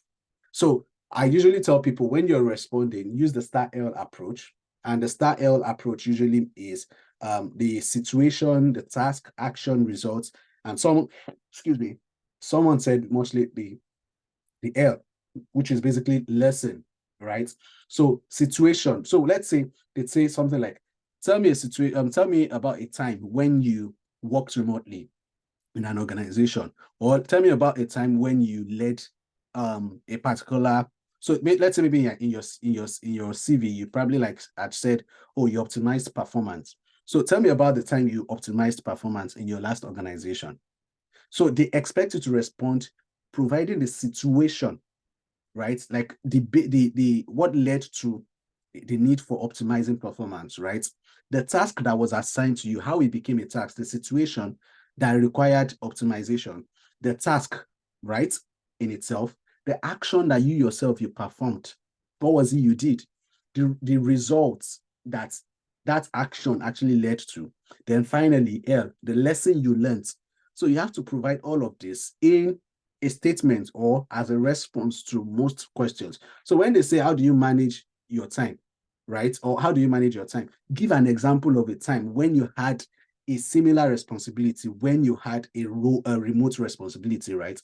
So I usually tell people, when you're responding, use the STAR-L approach. And the STAR-L approach usually is the situation, the task, action, results, and some Someone said mostly the L, which is basically lesson, right? So situation. So let's say they say something like, tell me a situation, tell me about a time when you worked remotely in an organization, or tell me about a time when you led a particular. So let's say maybe in your CV, you probably like had said, oh, you optimized performance. So tell me about the time you optimized performance in your last organization. So they expect you to respond, providing the situation, right? Like the what led to the need for optimizing performance, right? The task that was assigned to you, how it became a task, the situation that required optimization, the task, right, in itself, the action that you yourself you performed, what was it you did, the results that that action actually led to. Then finally, L, the lesson you learned. So you have to provide all of this in a statement or as a response to most questions. So when they say, how do you manage your time, right? Or how do you manage your time? Give an example of a time when you had a similar responsibility, when you had a remote responsibility, right?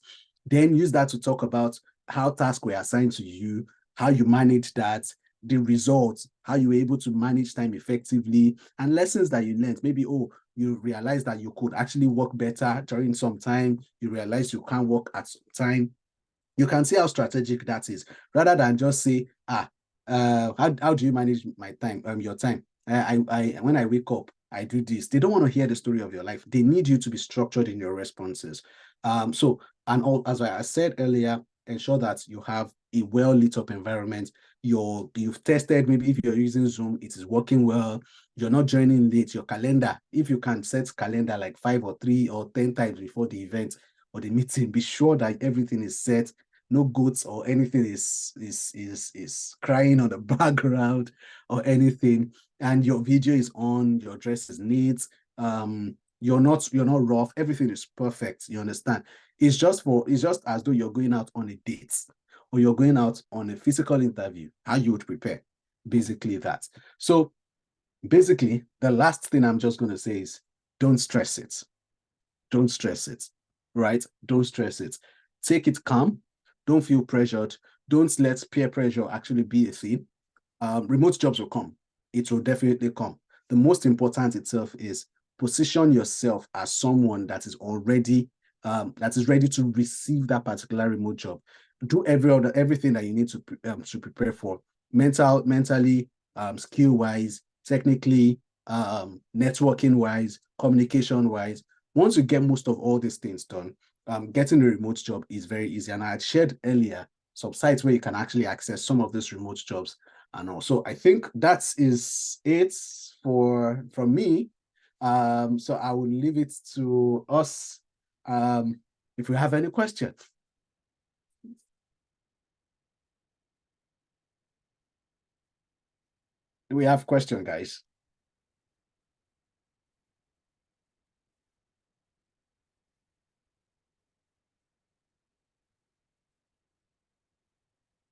Then use that to talk about how tasks were assigned to you, how you manage that, the results, how you were able to manage time effectively, and lessons that you learned. Maybe, oh, you realize that you could actually work better during some time. You realize you can't work at some time. You can see how strategic that is, rather than just say, how do you manage my time, your time? I when I wake up, I do this. They don't want to hear the story of your life. They need you to be structured in your responses. So, and all, as I said earlier, ensure that you have a well lit up environment. You've tested, maybe if you're using Zoom, it is working well. You're not joining late. Your calendar, if you can set calendar like 5 or 3 or 10 times before the event or the meeting, be sure that everything is set. No goats or anything is crying on the background or anything, and your video is on, your dress is neat, you're not rough, everything is perfect. You understand? It's just as though you're going out on a date or you're going out on a physical interview, how you would prepare, basically that. So basically, the last thing I'm just going to say is, don't stress it. Don't stress it, right? Don't stress it. Take it calm. Don't feel pressured. Don't let peer pressure actually be a thing. Remote jobs will come. It will definitely come. The most important itself is position yourself as someone that is already that is ready to receive that particular remote job. Do everything that you need to prepare for, mentally, skill wise, technically, networking wise, communication wise. Once you get most of all these things done, getting a remote job is very easy. And I had shared earlier some sites where you can actually access some of these remote jobs and all. So I think that is it from me. So I will leave it to us if we have any questions. Do we have question, guys?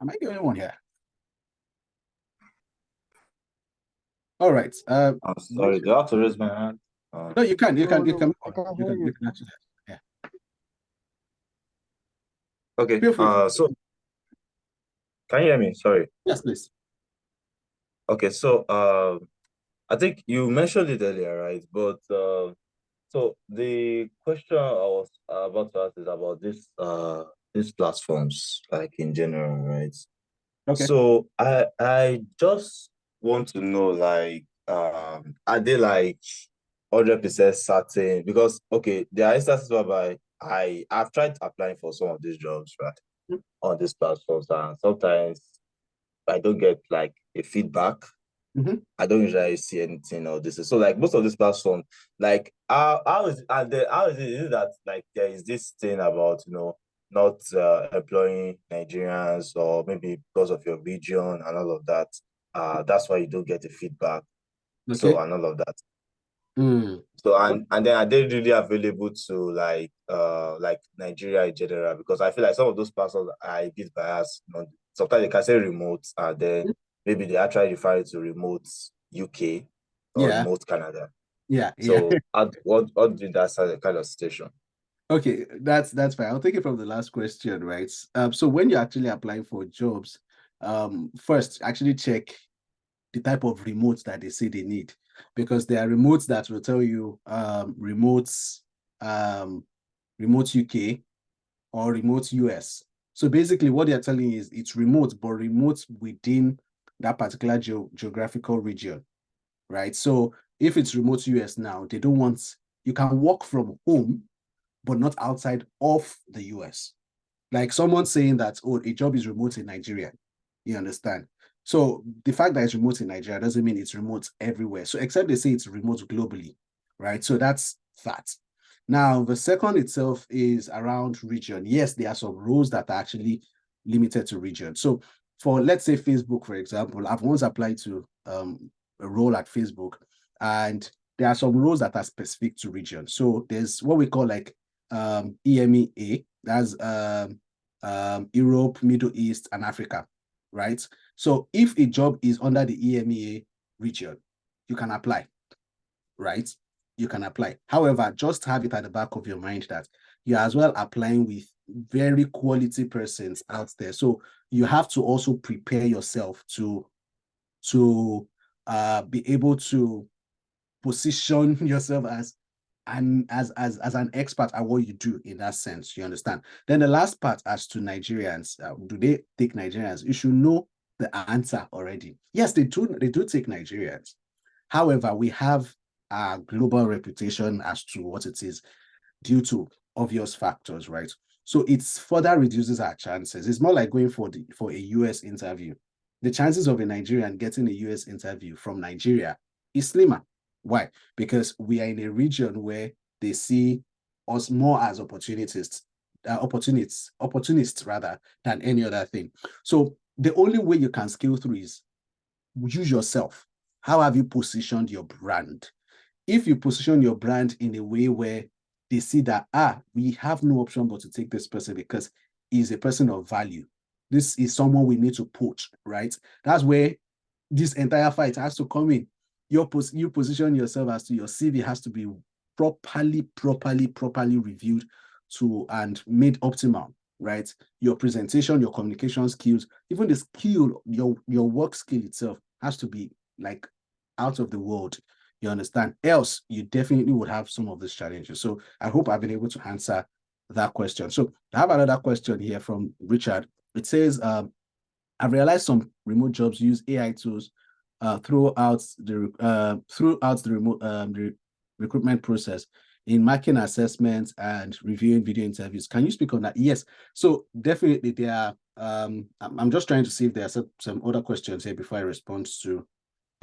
Am I the only one here? All right. I'm sorry, do I have to raise my hand? No, you can. You can. You can. I can You hear can. you. Actually, yeah. Okay. Feel free. So can you hear me? Sorry. Yes, please. Okay. So I think you mentioned it earlier, right? But so the question I was about to ask is about these platforms, like in general, right? Okay. So I just want to know, like, are they like 100% certain? Because okay, there are instances whereby I've tried applying for some of these jobs, right, on these platforms, and sometimes I don't get like a feedback. Mhm. I don't usually see anything or this. So like most of these platforms, like how is how is it? Is it that like there is this thing about not employing Nigerians, or maybe because of your region and all of that? That's why you don't get the feedback. So Okay. and all of that. Mm. So and then are they really available to like Nigeria in general? Because I feel like some of those platforms are a bit biased. Sometimes they can say remote, and then maybe they actually refer to remote UK or Yeah. remote Canada. Yeah. So what did that kind of situation? Okay, that's fine. I'll take it from the last question, right? So when you're actually applying for jobs, first actually check the type of remotes that they say they need, because there are remotes that will tell you remote UK or remote US. So basically what they're telling you is it's remote, but remote within that particular geographical region, right? So if it's remote US now, they don't want, you can work from home, but not outside of the US. Like someone saying that, oh, a job is remote in Nigeria. You understand? So the fact that it's remote in Nigeria doesn't mean it's remote everywhere. So except they say it's remote globally, right? So that's that. Now, the second itself is around region. Yes, there are some roles that are actually limited to region. So for, let's say, Facebook, for example, I've once applied to a role at Facebook, and there are some roles that are specific to region. So there's what we call like EMEA, that's Europe, Middle East, and Africa, right? So if a job is under the EMEA region, you can apply, right? You can apply. However, just have it at the back of your mind that you're as well applying with very quality persons out there. So you have to also prepare yourself to be able to position yourself as an expert at what you do in that sense. You understand? Then the last part, as to Nigerians, do they take Nigerians? You should know the answer already. Yes, they do take Nigerians. However, we have a global reputation as to what it is due to obvious factors, right? So it further reduces our chances. It's more like going for a US interview. The chances of a Nigerian getting a US interview from Nigeria is slimmer. Why? Because we are in a region where they see us more as opportunists rather than any other thing. So the only way you can scale through is use yourself. How have you positioned your brand? If you position your brand in a way where they see that, we have no option but to take this person because he's a person of value. This is someone we need to poach, right? That's where this entire fight has to come in. You position yourself as to your CV has to be properly reviewed to and made optimal, right? Your presentation, your communication skills, even the skill, your work skill itself has to be like out of the world. You understand? Else, you definitely would have some of these challenges. So I hope I've been able to answer that question. So I have another question here from Richard. It says, I've realized some remote jobs use AI tools throughout the remote recruitment process in marking assessments and reviewing video interviews. Can you speak on that? Yes. So definitely there are. I'm just trying to see if there are some other questions here before I respond to.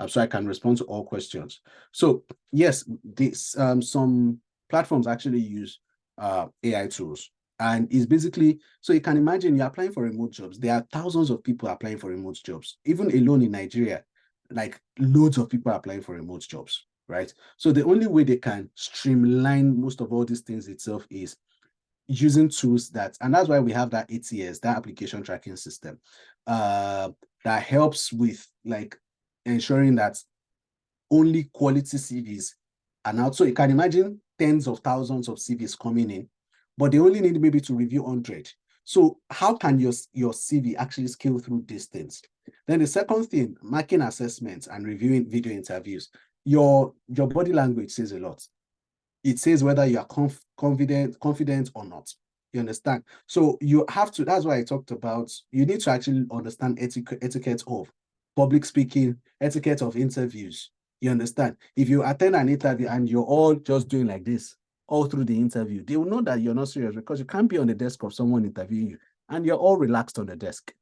So I can respond to all questions. So yes, this some platforms actually use AI tools. And it's basically, so you can imagine you're applying for remote jobs. There are thousands of people applying for remote jobs. Even alone in Nigeria, like loads of people are applying for remote jobs, right? So the only way they can streamline most of all these things itself is using tools that, and that's why we have that ATS, that application tracking system, that helps with like ensuring that only quality CVs are out. So you can imagine tens of thousands of CVs coming in, but they only need maybe to review 100. So how can your CV actually scale through these things? Then the second thing, marking assessments and reviewing video interviews, your body language says a lot. It says whether you are confident or not. You understand? So you have to, that's why I talked about, you need to actually understand etiquette of public speaking, etiquette of interviews. You understand? If you attend an interview and you're all just doing like this all through the interview, they will know that you're not serious, because you can't be on the desk of someone interviewing you and you're all relaxed on the desk.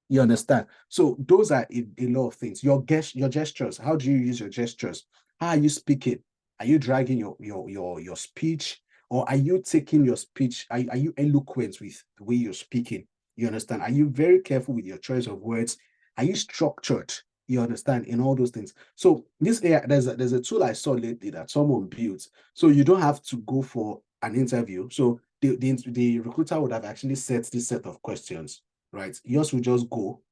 You understand? So those are a lot of things. Your gestures, how do you use your gestures? How are you speaking? Are you dragging your speech, or are you taking your speech? Are you eloquent with the way you're speaking? You understand? Are you very careful with your choice of words? Are you structured? You understand, in all those things. So this AI, there's a tool I saw lately that someone built. So you don't have to go for an interview. So the recruiter would have actually set this set of questions, right? Yours will just go,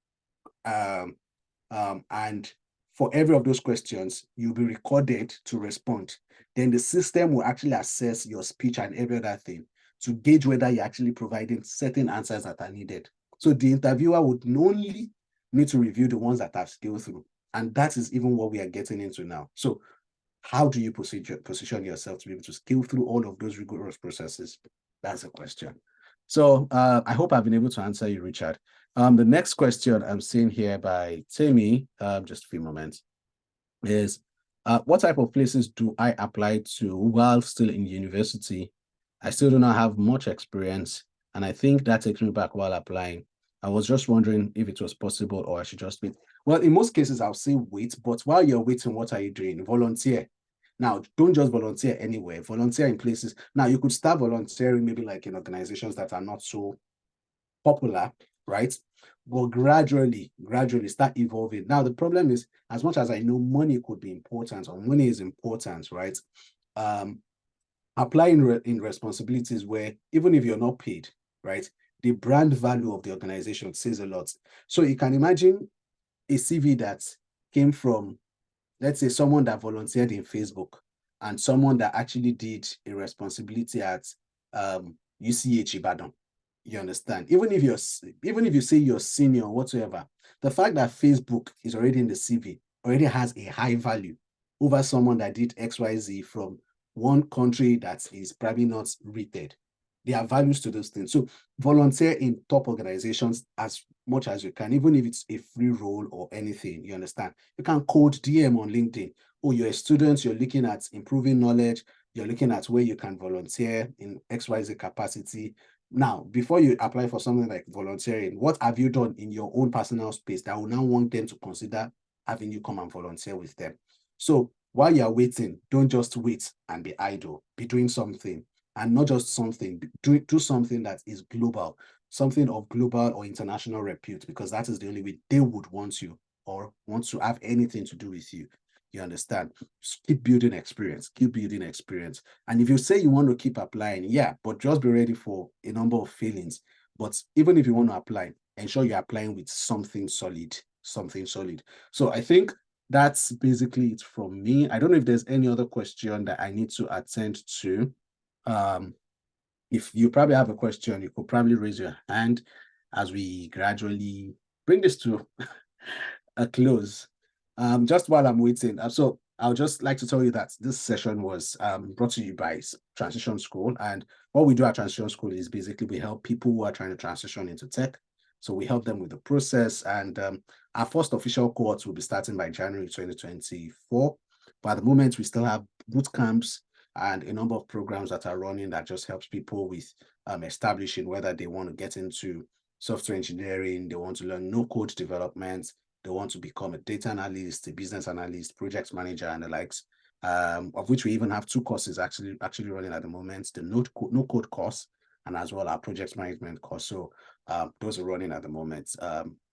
and for every of those questions, you'll be recorded to respond. Then the system will actually assess your speech and every other thing to gauge whether you're actually providing certain answers that are needed. So the interviewer would only need to review the ones that have scaled through. And that is even what we are getting into now. So how do you position yourself to be able to scale through all of those rigorous processes? That's a question. So I hope I've been able to answer you, Richard. The next question I'm seeing here by Temi, just a few moments, is what type of places do I apply to while still in university? I still do not have much experience, and I think that takes me back while applying. I was just wondering if it was possible or I should just wait. Well, in most cases, I'll say wait, but while you're waiting, what are you doing? Volunteer. Now, don't just volunteer anywhere, volunteer in places. Now, you could start volunteering maybe like in organizations that are not so popular, right? But gradually start evolving. Now, the problem is, as much as I know money could be important or money is important, right? Applying in responsibilities where even if you're not paid, right? The brand value of the organization says a lot. So you can imagine a CV that came from, let's say, someone that volunteered in Facebook and someone that actually did a responsibility at UCH Ibadan. You understand? Even if you say you're senior or whatsoever, the fact that Facebook is already in the CV already has a high value over someone that did XYZ from one country that is probably not rated. There are values to those things. So volunteer in top organizations as much as you can, even if it's a free role or anything, you understand? You can code DM on LinkedIn. Oh, you're a student, you're looking at improving knowledge, you're looking at where you can volunteer in XYZ capacity. Now, before you apply for something like volunteering, what have you done in your own personal space that will now want them to consider having you come and volunteer with them? So while you're waiting, don't just wait and be idle. Be doing something, and not just something. Do something that is global, something of global or international repute, because that is the only way they would want you or want to have anything to do with you. You understand? Just keep building experience, keep building experience. And if you say you want to keep applying, yeah, but just be ready for a number of failings. But even if you want to apply, ensure you're applying with something solid, something solid. So I think that's basically it from me. I don't know if there's any other question that I need to attend to. If you probably have a question, you could probably raise your hand as we gradually bring this to a close. Just while I'm waiting, so I'll just like to tell you that this session was brought to you by Transition School. And what we do at Transition School is basically we help people who are trying to transition into tech. So we help them with the process. And our first official cohort will be starting by January 2024. But at the moment, we still have boot camps and a number of programs that are running that just helps people with establishing whether they want to get into software engineering, they want to learn no-code development, they want to become a data analyst, a business analyst, project manager, and the likes, of which we even have two courses actually running at the moment, the no-code course and as well our project management course. So those are running at the moment.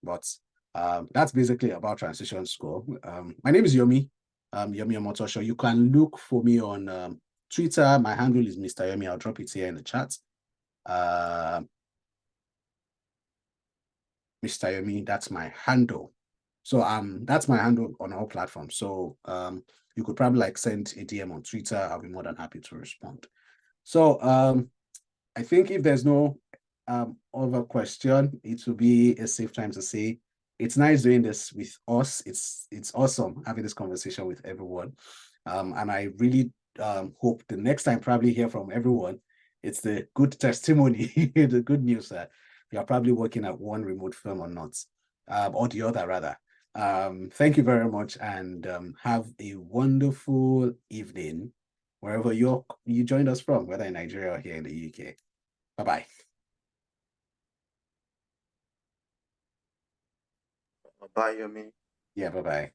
But that's basically about Transition School. My name is Yomi, Yomi Omotosho. You can look for me on Twitter. My handle is Mr. Yomi. I'll drop it here in the chat. Mr. Yomi, that's my handle. So that's my handle on all platforms. So you could probably like send a DM on Twitter. I'll be more than happy to respond. So I think if there's no other question, it will be a safe time to say it's nice doing this with us. It's awesome having this conversation with everyone. And I really hope the next time probably hear from everyone, it's the good testimony, the good news that you are probably working at one remote firm or not, or the other rather. Thank you very much and have a wonderful evening wherever you joined us from, whether in Nigeria or here in the UK. Bye-bye. Bye, Yomi. Yeah, bye-bye.